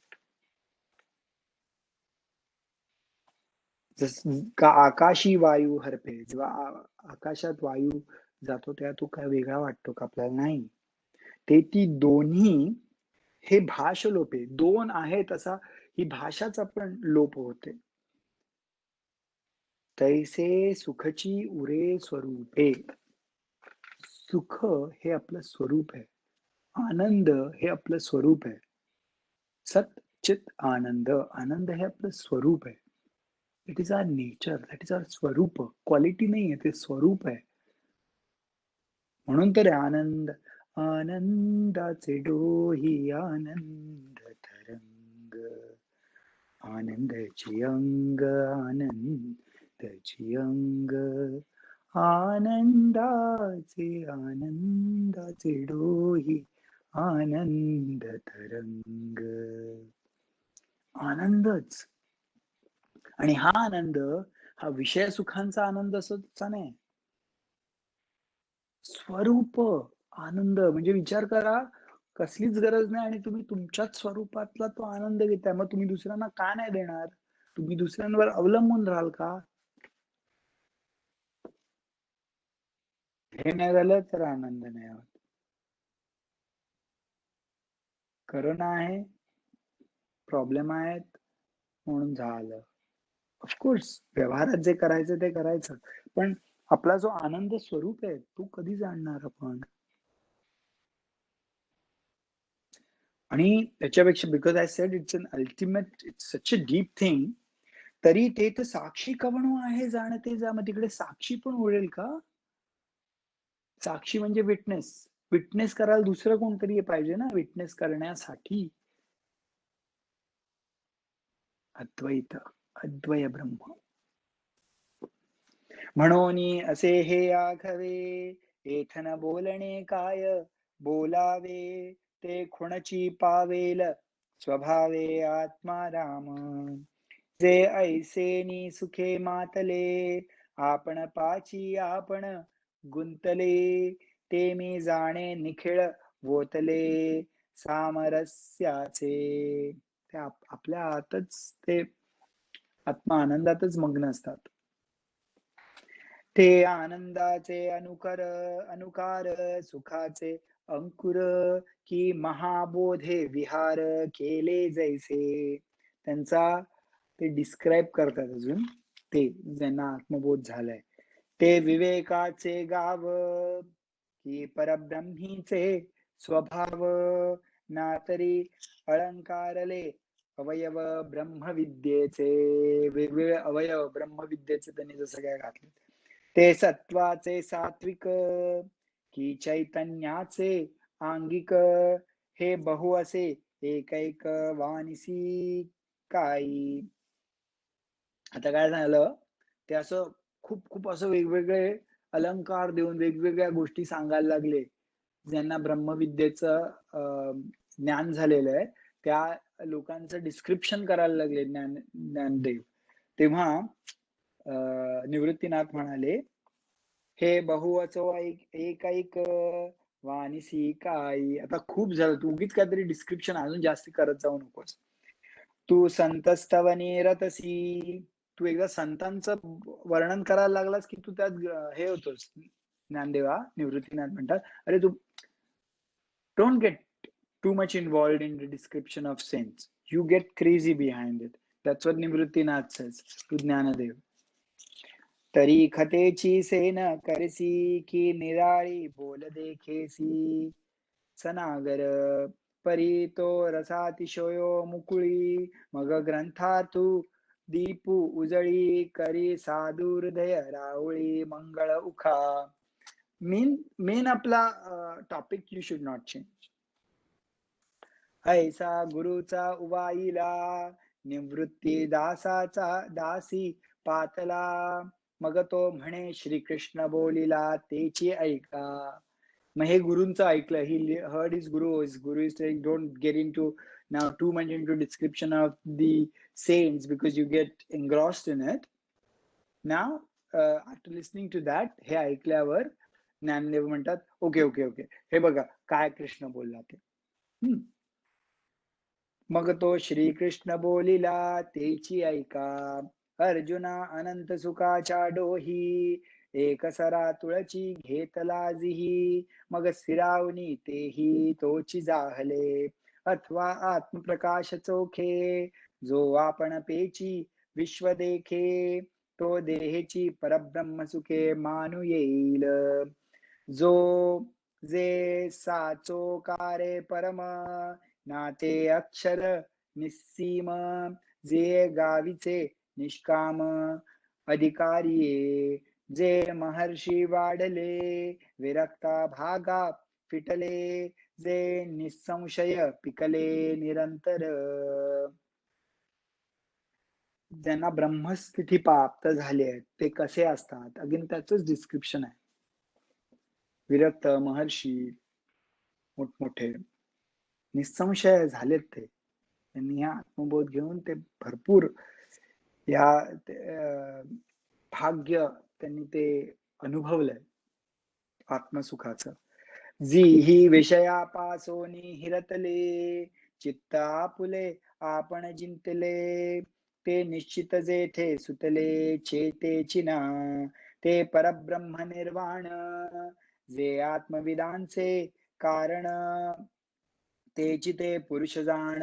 जस का आकाशी वायू हरपे, जेव्हा आकाशात वायू जातो तेव्हा तो काय वेगळा वाटतो का आपल्याला? नाही. ते ती दोन्ही हे भाष लोपे, दोन आहेत असा ही भाषाचा पण लोप होते. तैसे सुखची उरे स्वरूपे. सुख हे आपलं स्वरूप आहे, आनंद हे आपलं स्वरूप आहे. सत चित आनंद, आनंद हे आपलं स्वरूप आहे. It is our nature, that is our swaroop. Quality नाही आहे, ते स्वरूप आहे. म्हणून तर आनंद, आनंदाचे डोही आनंद तरंग, आनंदाची अंग, आनंदाची अंग, आनंदाचे डोही आनंद तरंग. आनंदच. आणि हा आनंद, हा विषय सुखांचा आनंद असचा नाही. स्वरूप आनंद म्हणजे विचार करा, कसलीच गरज नाही आणि तुम्ही तुमच्याच स्वरूपातला तो आनंद घेताय. मग तुम्ही दुसऱ्यांना का नाही देणार? तुम्ही दुसऱ्यांवर अवलंबून राहाल का? हे नाही झालं तर आनंद नाही होत. करोना आहे, प्रॉब्लेम आहेत म्हणून झालं. ऑफकोर्स व्यवहारात जे करायचं ते करायचं, पण आपला जो आनंद स्वरूप आहे तो कधी जाणणार आपण? आणि त्याच्यापेक्षा, because I said it's an ultimate, it's such a deep thing, तरी ते तर साक्षी कवणू आहे, जाणते जा. मग तिकडे साक्षी पण उडेल का? साक्षी म्हणजे विटनेस. विटनेस करायला दुसरं कोणतरी पाहिजे ना विटनेस करण्यासाठी. अद्वैत, अद्वय ब्रह्म. म्हणून असे हे आघवे, एथन बोलणे काय, बोलावे ते खुणची पावेल, स्वभावे आत्मा राम. जे ऐसेनी सुखे मातले, आपण पाची आपण गुंतले, ते मी जाणे निखिळ वोतले सामरस्याचे. ते आपल्या आतच ते आत्मा आनंदातच मग्न असतात. ते आनंदाचे अनुकार सुखाचे अंकुर, की महाबोधे विहार केले जैसे. त्यांचा ते डिस्क्राईब करतात अजून ते ज्यांना आत्मबोध झालाय. ते विवेकाचे गाव, की परब्रह्मीचे स्वभाव, ना तरी अलंकारले अवयव ब्रह्मविद्येचे. वेगवेगळे अवयव ब्रह्मविद्येचे त्यांनी जसं काय घातले. ते सत्वाचे सात्विक, की चैतन्याचे आंगिक, हे बहु असे एकैक वानिसी काही. आता काय झालं, ते असं खूप खूप असं वेगवेगळे अलंकार देऊन वेगवेगळ्या गोष्टी सांगायला लागले. ज्यांना ब्रह्मविद्येचं ज्ञान झालेलं आहे त्या लोकांचं डिस्क्रिप्शन करायला लागले ज्ञानदेव. तेव्हा निवृत्तीनाथ म्हणाले, हे बहुवचो एक वानिसी काही. आता खूप झालं, तू उगीच काहीतरी डिस्क्रिप्शन अजून जास्त करत जाऊ नकोस. तू संतस्तवनी रतसी, तू एकदा संतांचं वर्णन करायला लागलास की तू त्यात हे होतोस. ज्ञानदेवा निवृत्तीनाथ म्हणतात, अरे तू don't get too much involved in the description of saints. You get crazy behind it. That's what Nivrittinath says to Jnanadev. तरी खतेची सेन करसी, की निराळी बोल देखेसी. सनागर परी तो रसातिशयो मुकुळी, मग ग्रंथातू दीपू उजळी, करी साधू हृदय रावळी मंगळ उखा. मेन आपला topic you should not change. ऐसा गुरुचा उवाईला, निवृत्ती दासाचा दासी पातला, मग तो म्हणे श्रीकृष्ण बोलिला तेची ऐका. मग हे गुरूंचं ऐकलं. He heard is Guru. Guru is saying don't get into now too much into description of the saints because you get engrossed in it. Now after listening to that, हे ऐकल्यावर ज्ञानदेव म्हणतात, ओके ओके ओके, हे बघा काय कृष्ण बोलला ते. मग तो श्रीकृष्ण बोलिला तेची ऐका, अर्जुना अनंत सुखाच्या डोही, एकसरा तुळची घेतला जिही, मग स्थिरावनी तेही तोची जाहले, अथवा आत्मप्रकाश चोखे, जो आपण पेची विश्व देखे, तो देहेची परब्रह्म सुखे मानू येईल. जो जे साचो कारे परम, नाते अक्षर निस्सीम, जे गावीचे निष्काम अधिकारिये, जे महर्षी वाढले विरक्ता भागा फिटले, जे निसंशय पिकले निरंतर. ज्यांना ब्रह्मस्थिती प्राप्त झाली आहे ते कसे असतात, अगेन त्याचंच डिस्क्रिप्शन आहे. विरक्त महर्षी मोठमोठे निसंशय झालेत ते. त्यांनी हा आत्मबोध घेऊन ते भरपूर या भाग्य त्यांनी ते अनुभवलंय आत्मसुखाचं. जी ही विषयापासोनी हिरतले, चित्त आपुले आपण जिंतले, ते निश्चित जेथे सुतले चेतेची ना, ते परब्रह्म निर्वाण, जे आत्मविदांचे कारण, तेची ते पुरुष जाण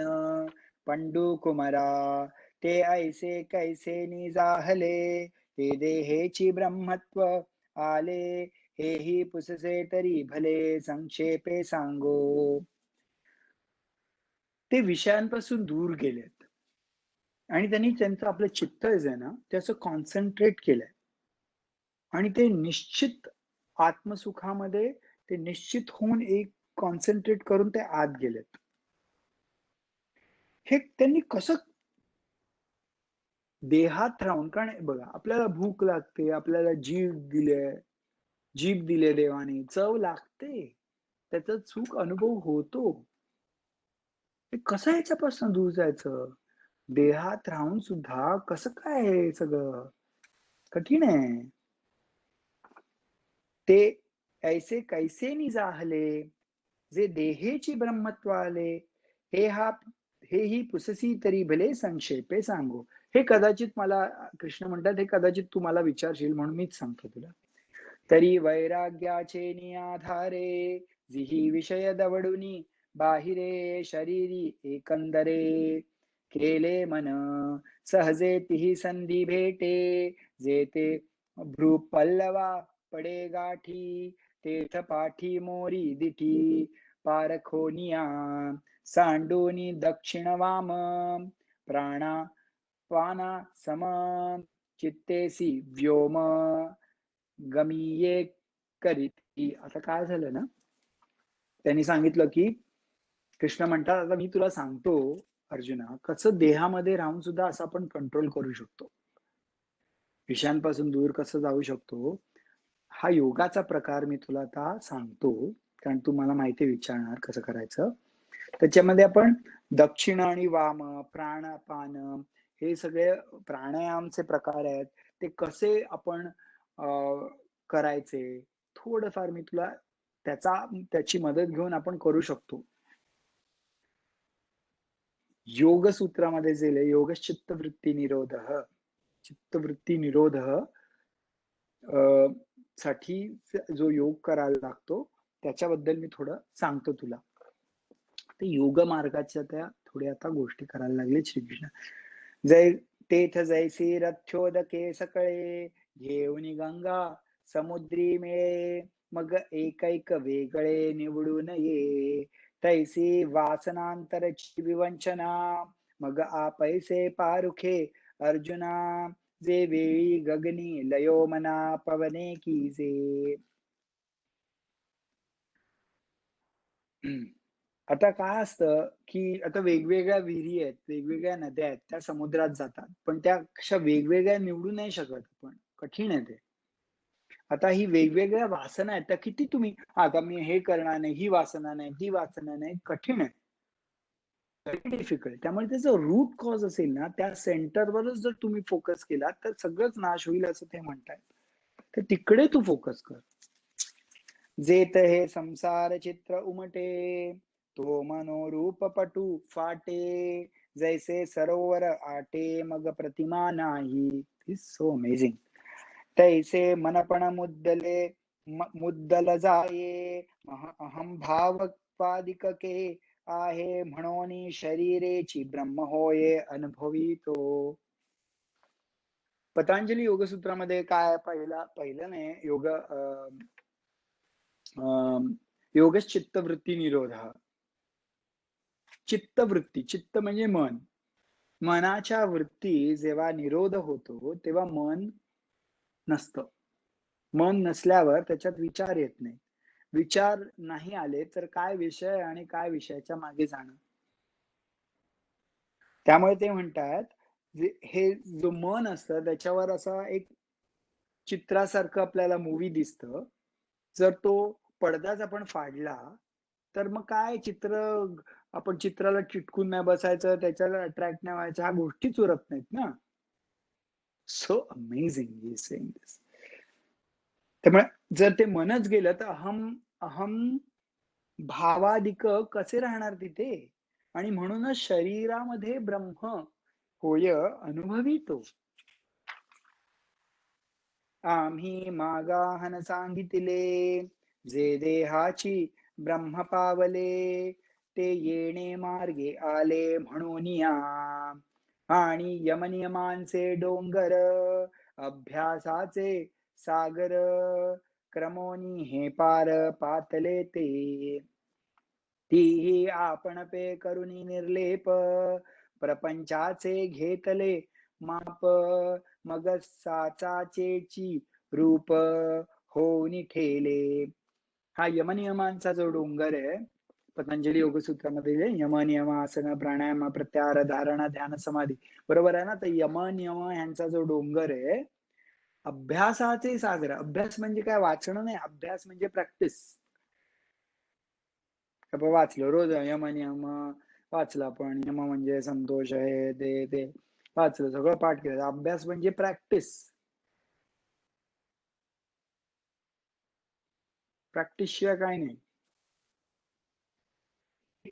पंडू कुमारा. ते ऐसे कैसे निजाहले, ते देहेची ब्रह्मत्व आले, हेही पुससे तरी भले संक्षेपे सांगो. ते विषयांपासून दूर गेलेत आणि त्यांनी त्यांचं आपलं चित्त जे ना त्याचं कॉन्सन्ट्रेट केलंय आणि ते निश्चित आत्मसुखामध्ये ते निश्चित होऊन एक कॉन्सन्ट्रेट करून ते आत गेलेत. हे त्यांनी कसं देहात राहून, कारण बघा आपल्याला भूक लागते, आपल्याला जीभ दिले देवाने, चव लागते, त्याचा सुख अनुभव होतो. ते कसं याच्यापासून दूर जायचं. देहात राहून सुद्धा कसं काय हे सगळं कठीण आहे. ते ऐसे कैसे निजाहले जे देहेची ब्रह्मत्व आले, हे हा हे ही पुससी तरी भले संक्षेपे सांगू. हे कदाचित मला कृष्ण म्हणतात, हे कदाचित तू मला विचारशील म्हणून मीच सांगतो तुला. तरी वैराग्याचे निआधारे जिही विषय दवडुनी बाहिरे शरीरी एकंदरे केले मन सहजे तिही संधी भेटे जेते भ्रूपल्लवा पडे गाठी तेथ पाठी मोरी दिठी पारखोनिया सांडोनी दक्षिण वाम प्राणा पाना सम चित्तेसी व्योम गमिये करीती. आता काय झालं ना, त्यांनी सांगितलं की कृष्ण म्हणतात, आता मी तुला सांगतो अर्जुना, कसं देहामध्ये राहून सुद्धा असं आपण कंट्रोल करू शकतो, विषयांपासून दूर कसं जाऊ शकतो. हा योगाचा प्रकार मी तुला आता सांगतो, कारण तू मला माहिती विचारणार कसं करायचं. त्याच्यामध्ये आपण दक्षिण आणि वाम, प्राणापान हे सगळे प्राणायामचे प्रकार आहेत. ते कसे आपण करायचे, थोडंफार मी तुला त्याची मदत घेऊन आपण करू शकतो. योग सूत्रामध्ये जे योगश्चित्तवृत्ती निरोध, चित्तवृत्ती निरोध साठी जो योग करायला लागतो त्याच्याबद्दल मी थोडं सांगतो तुला. ते योग मार्गाच्या त्या थोड्या आता गोष्टी करायला लागले श्रीकृष्ण. जय तेथ जैसी रथ्योदके सकळे घेऊन गंगा समुद्री मिळे मग एकैक वेगळे निवडून ये तैसी वासनांतरची विवंचना मग आपैसे पारुखे अर्जुना जे वेळी गगनी लयो मना पवने कीजे. आता काय असतं की आता वेगवेगळ्या विहिरी आहेत, वेगवेगळ्या नद्या आहेत, त्या समुद्रात जातात, पण त्या अशा वेगवेगळ्या निवडू नाही शकत आपण, कठीण आहे ते. आता ही वेगवेगळ्या वासना आहेत, त्या किती तुम्ही आता मी हे करणार नाही, ही वासना नाही, ती वासना नाही, कठीण आहे, व्हेरी डिफिकल्ट. त्यामुळे त्याचं रूट कॉज असेल ना, त्या सेंटरवरच जर तुम्ही फोकस केला तर सगळंच नाश होईल असं ते म्हणतायत. तर तिकडे तू फोकस कर. जेत हे संसार चित्र उमटे तो मनोरूप पटू फाटे जैसे सरोवर आटे मग प्रतिमा नाही. Is so amazing. तैसे मनपण मुद्दल जाये अहम भावपादिकके आहे म्हणून शरीरेची ब्रह्म होये अनुभवितो. पतंजली योगसूत्रामध्ये काय पहिलं नाही योगश्चित्तवृत्ती निरोध. चित्तवृत्ती, चित्त म्हणजे मन, मनाच्या वृत्ती जेव्हा निरोध होतो तेव्हा मन नसतं. मन नसल्यावर त्याच्यात विचार येत नाही. विचार नाही आले तर काय विषय आणि काय विषयाच्या मागे जाणं. त्यामुळे ते म्हणतात हे जो मन असतं त्याच्यावर असा एक चित्रासारखं आपल्याला मूवी दिसतं. जर तो पडदाच आपण फाडला तर मग काय आपण चित्राला चिटकून नाही बसायचं, त्याच्याला अट्रॅक्ट नाही व्हायचं, ह्या गोष्टीच उरत नाहीत ना. सो अमेझिंग ही सेइंग दिस. त्यामुळे जर ते मनच गेलं तर अहम भावादिक कसे राहणार तिथे. आणि म्हणूनच शरीरामध्ये ब्रह्म होय अनुभवितो. आम्ही मागाहन सांगितले जे देहाची ब्रह्म पावले ते येणे मार्गे आले म्हणून या आणि यमनियमांचे डोंगर अभ्यासाचे सागर क्रमोनी हे पार पातले ते तीही आपण पे करुणी निर्लेप प्रपंचाचे घेतले माप मग साचाचेची रूप होऊन ठेले. हा यमनियमांचा जो डोंगर आहे पतंजली योगसूत्रामध्ये यम नियम आसन प्राणायाम प्रत्याहार धारणा ध्यान समाधी बरोबर आहे ना. तर यम नियम यांचा जो डोंगर आहे अभ्यासाचे सागर. अभ्यास म्हणजे काय, वाचणं नाही, अभ्यास म्हणजे प्रॅक्टिस. वाचलो रोज यम नियम वाचलं आपण. यम म्हणजे संतोष आहे, ते वाचलं, सगळं पाठ केलं. अभ्यास म्हणजे प्रॅक्टिस. प्रॅक्टिस शिवाय काय नाही.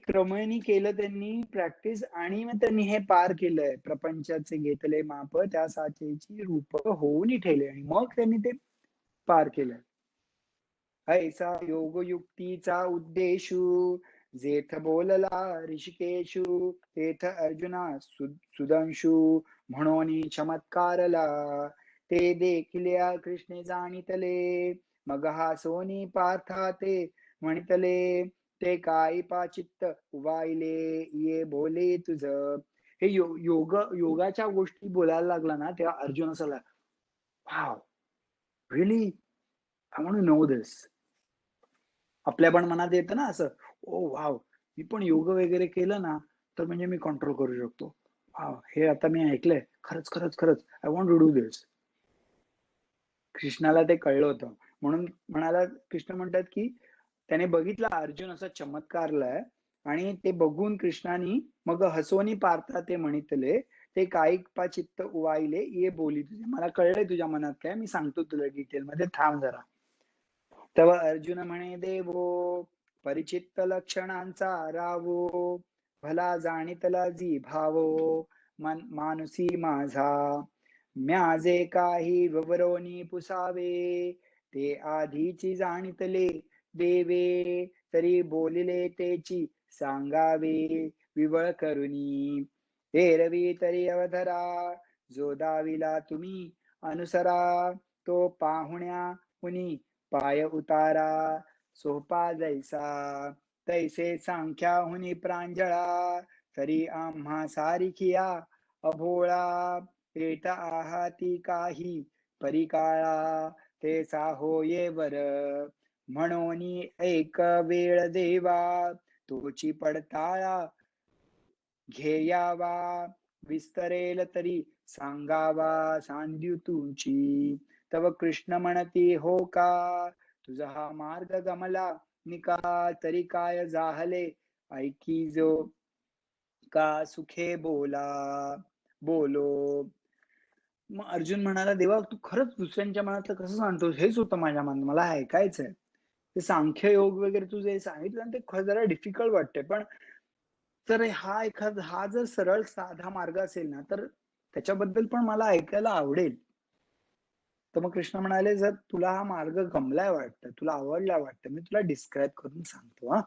क्रमाने केलं त्यांनी प्रॅक्टिस आणि मग त्यांनी हे पार केलंय. प्रपंचाचे घेतले माप त्या साचेची रूप होऊन ठेले आणि मग त्यांनी ते पार केलंय. ऐसा योगयुक्तीचा उद्देशू जेथ बोलला ऋषिकेशू तेथ अर्जुना सुदंशू म्हणून चमत्कारला ते देखिल्या कृष्णे जाणितले मग हा सोनी पार्था ते म्हणितले ते काय पाचित्त उवाईले ये बोले तुझ. हे योगाच्या गोष्टी बोलायला लागला ना तेव्हा अर्जुन असा wow really I want to know this. आपल्या पण मनात येतं ना असं, ओ वाव मी पण योग वगैरे केलं ना तर म्हणजे मी कंट्रोल करू शकतो. वाव हे आता मी ऐकलंय, खरंच खरंच खरंच आय वॉन्ट टू डू दिस. कृष्णाला ते कळलं होतं म्हणून म्हणाला, कृष्ण म्हणतात की त्याने बघितला अर्जुन असा चमत्कारलाय आणि ते बघून कृष्णानी मग हसोनी पार्था ते म्हणितले ते कायिक चित्त उवाईले ये बोली तुझे. मला कळलंय तुझ्या मनात काय, मी सांगतो तुला डिटेल मध्ये, थांब जरा. तेव्हा अर्जुन म्हणे देवो परिचित्त लक्षणांचा रावो भला जाणितला जी भावो मानुसी माझा म्या जे काही ववरोनी पुसावे ते आधीची जाणितले देवे तरी बोलिले तेची सांगावे विवळ करुनी एरवी तरी अवधरा जो दाविला तुम्ही अनुसरा तो पाहुण्या कुणी पाय उतारा सोपा जैसा तैसे सांख्याहुनी प्रांजळा तरी आम्हा सारिखिया अभोळा येत आहाती काही परिकाळा ते होये वर म्हणून एक वेळ देवा तोची पडताळा घेयावा विस्तरेल तरी सांगावा सांध्यू तुमची. तव कृष्ण म्हणती हो का तुझा हा मार्ग गमला निका तरी काय जाहले ऐकी जो का सुखे बोला बोलो. मग अर्जुन म्हणाला देवा तू खरंच दुसऱ्यांच्या मनातलं कसं सांगतोस, हेच होतं माझ्या मनात, मला ऐकायचंय. ते सांख्य योग वगैरे तू जे सांगितलं ते जरा डिफिकल्ट वाटतंय, पण तर हा जर सरळ साधा मार्ग असेल ना तर त्याच्याबद्दल पण मला ऐकायला आवडेल. तर मग कृष्ण म्हणाले जर तुला हा मार्ग गमलाय वाटतं, तुला आवडला वाटतं, मी तुला डिस्क्राईब करून सांगतो. हा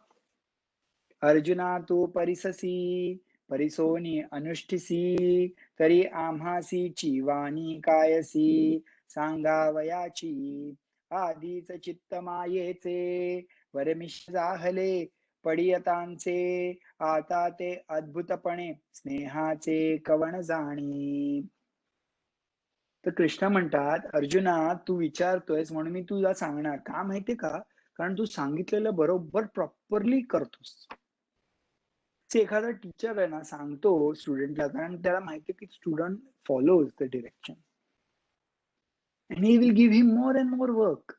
अर्जुना तू परिससी परिसोनी अनुष्ठिसी तरी आम्हासीची वाणी कायसी सांगावयाची आधीच चित्त मायेचे वरमिष जाहले पडियतांचे आता ते अद्भुतपणे स्नेहाचे कवण जाणी. तर कृष्ण म्हणतात अर्जुना तू विचारतोयस म्हणून मी तुला सांगणार का माहितीये का, कारण तू सांगितलेलं बरोबर प्रॉपरली करतोस. एखादा टीचर आहे ना सांगतो स्टुडंटला, कारण त्याला माहिती की student follows the direction and he will give him more and more work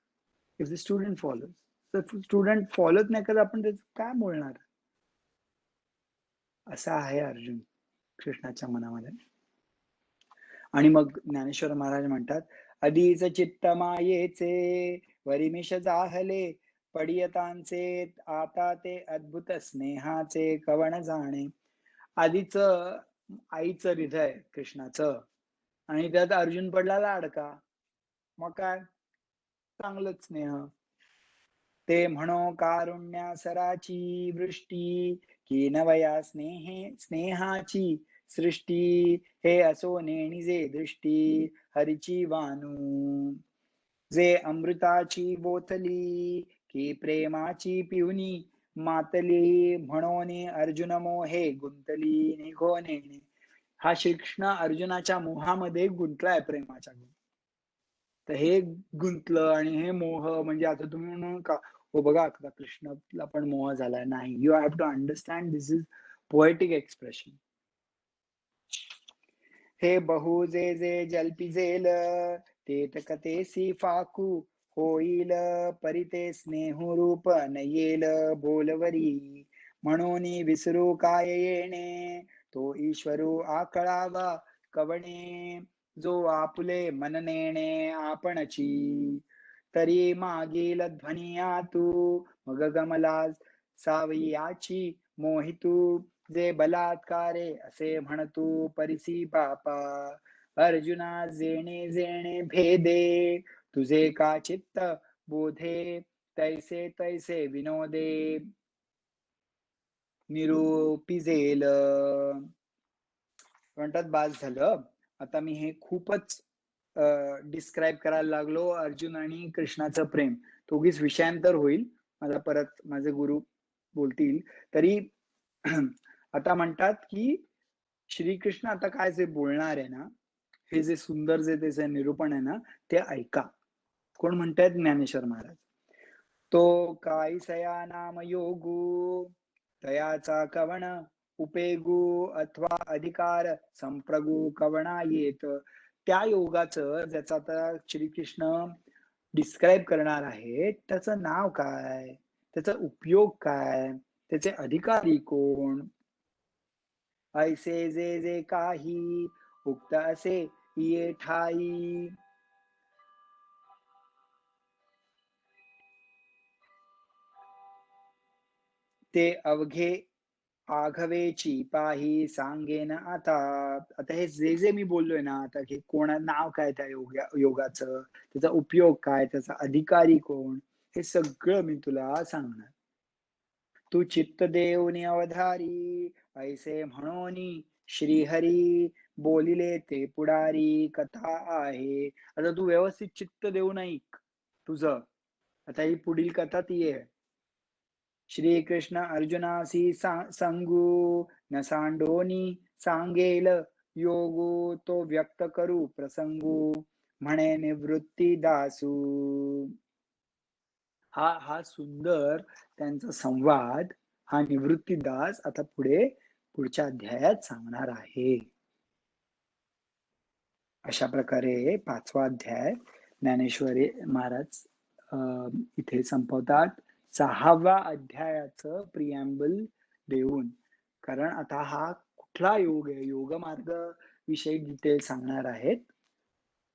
if the student follows. तर स्टुडंट फॉलोच नाही करत आपण त्याचं काय बोलणार. असं आहे अर्जुन कृष्णाच्या मनामध्ये. आणि मग ज्ञानेश्वर महाराज म्हणतात आधीच चित्त मायेचे वरिमिष जाहले पडियतांचे आता ते अद्भुत स्नेहाचे कवण जाणे. आधीच आईचं हृदय कृष्णाचं आणि त्यात अर्जुन पडला लाडका, मग काय चांगलंच स्नेह. ते म्हणो कारुण्या सराची वृष्टी की नवया स्नेहाची सृष्टी हे असो नेणिजे दृष्टी हरीची वानू जे अमृताची बोतली की प्रेमाची पिवनी मातली म्हणून अर्जुन मोहे गुंतली निघो नेणे. हा श्रीकृष्ण अर्जुनाच्या मोहामध्ये गुंतलाय प्रेमाच्या. तर हे गुंतलं आणि हे मोह म्हणजे आता तुम्ही म्हणून का हो बघा आता कृष्णाला पण मोह झालाय, नाही, you have to understand this is poetic expression. हे बहु जे जे जल्पिजेल ते कथेसी फाकू होईल परिते स्नेह रूप नयेल बोलवरी म्हणून विसरू काय येणे, तो ईश्वरू आकळावा कवणे, जो आपुले मन नेणे आपणची, तरी मागील ध्वनिया तू, मग गमला सावयाची मोहितू, जे बलात्कारे असे म्हणतू परिसी पापा, अर्जुना जेणे जेणे भेदे, तुझे का चित्त बोधे, तैसे तैसे विनोदे, निरूपिजेल. म्हणतात बास झालं. आता मी हे खूपच डिस्क्राईब करायला लागलो अर्जुन आणि कृष्णाचं प्रेम. दोघीच विषयांतर होईल. मला परत माझे गुरु बोलतील. तरी आता म्हणतात की श्रीकृष्ण आता काय जे बोलणार आहे ना, हे जे सुंदर जे त्याचं निरूपण आहे ना, ते ऐका. कोण म्हणतायत? ज्ञानेश्वर महाराज. तो कायसया नाम योगू, तयाचा कवण उपेगू अथवा अधिकार संप्रगू कवणा येत. त्या योगाचं ज्याचा आता श्रीकृष्ण डिस्क्राईब करणार आहे, त्याचं नाव काय, त्याचा उपयोग काय, त्याचे अधिकारी कोण, ऐसे जे जे काही उक्त असे ये ठाई. ते अवघे आघवेची पाही सांगेन आता. आता हे जे जे मी बोललोय ना, आता हे कोणा नाव काय त्या योगाचं, त्याचा उपयोग काय, त्याचा अधिकारी कोण, हे सगळं मी तुला सांगणार. तू चित्त देऊनी अवधारी, ऐसे म्हणून श्रीहरी, बोलिले ते पुढारी कथा आहे. आता तू व्यवस्थित चित्त देऊन ऐक तुझं. आता ही पुढील कथा ती आहे. श्रीकृष्ण अर्जुनासी सांगू, न सांडोनी सांगेल योगू, तो व्यक्त करू प्रसंगू, म्हणे निवृत्ती दासू. हा सुंदर त्यांचा संवाद हा निवृत्तीदास आता पुढच्या अध्यायात सांगणार आहे. अशा प्रकारे 5वा अध्याय ज्ञानेश्वरी महाराज इथे संपवतात. 6व्या अध्यायाचं प्रिॲम्बल देऊन, कारण आता हा कुठला योग आहे, योग मार्ग विषयी डिटेल सांगणार आहेत.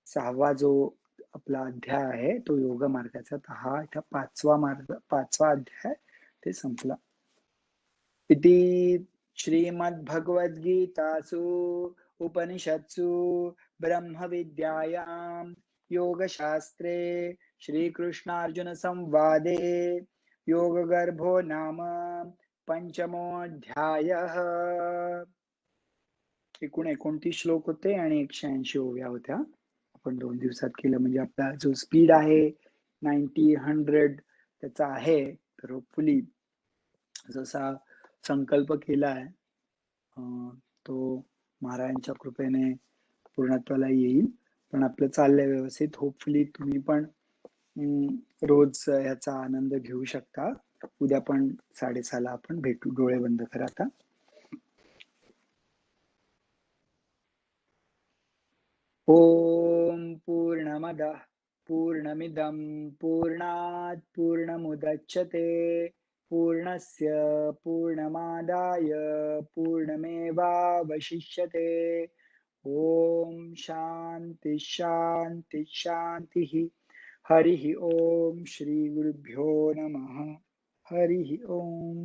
6वा जो आपला अध्याय आहे तो योग मार्गाचा. हा 5वा अध्याय ते संपला. इति श्रीमद्भगवद्गीतासु उपनिषत्सु ब्रह्मविद्यायां योगशास्त्रे श्रीकृष्णार्जुन संवादे योगगर्भो नाम पंचमोऽध्यायः. एकूण 29 श्लोक होते आणि 180 ओव्या होत्या. आपण 2 दिवसात केलं म्हणजे आपला जो स्पीड आहे 90-100 त्याचा आहे. तर होपफुली जसा संकल्प केलाय तो महाराजांच्या कृपेने पूर्णत्वाला येईल. पण आपलं चाललंय व्यवस्थित. होपफुली तुम्ही पण रोज याचा आनंद घेऊ शकता. उद्या पण 6:30 आपण भेटू. डोळे बंद करा आता. ओम पूर्णमदः पूर्णमिदं पूर्णात् पूर्णमुदच्यते पूर्णस्य पूर्णमादाय पूर्णमेवावशिष्यते. ओम शांति शांति शांतिः. हरिः ओम. श्री गुरुभ्यो नमः. हरिः ओम.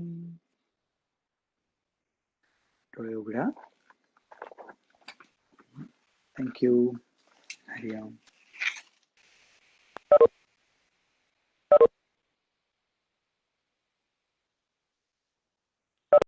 डोळे उघडा. Thank you. हरि ओम.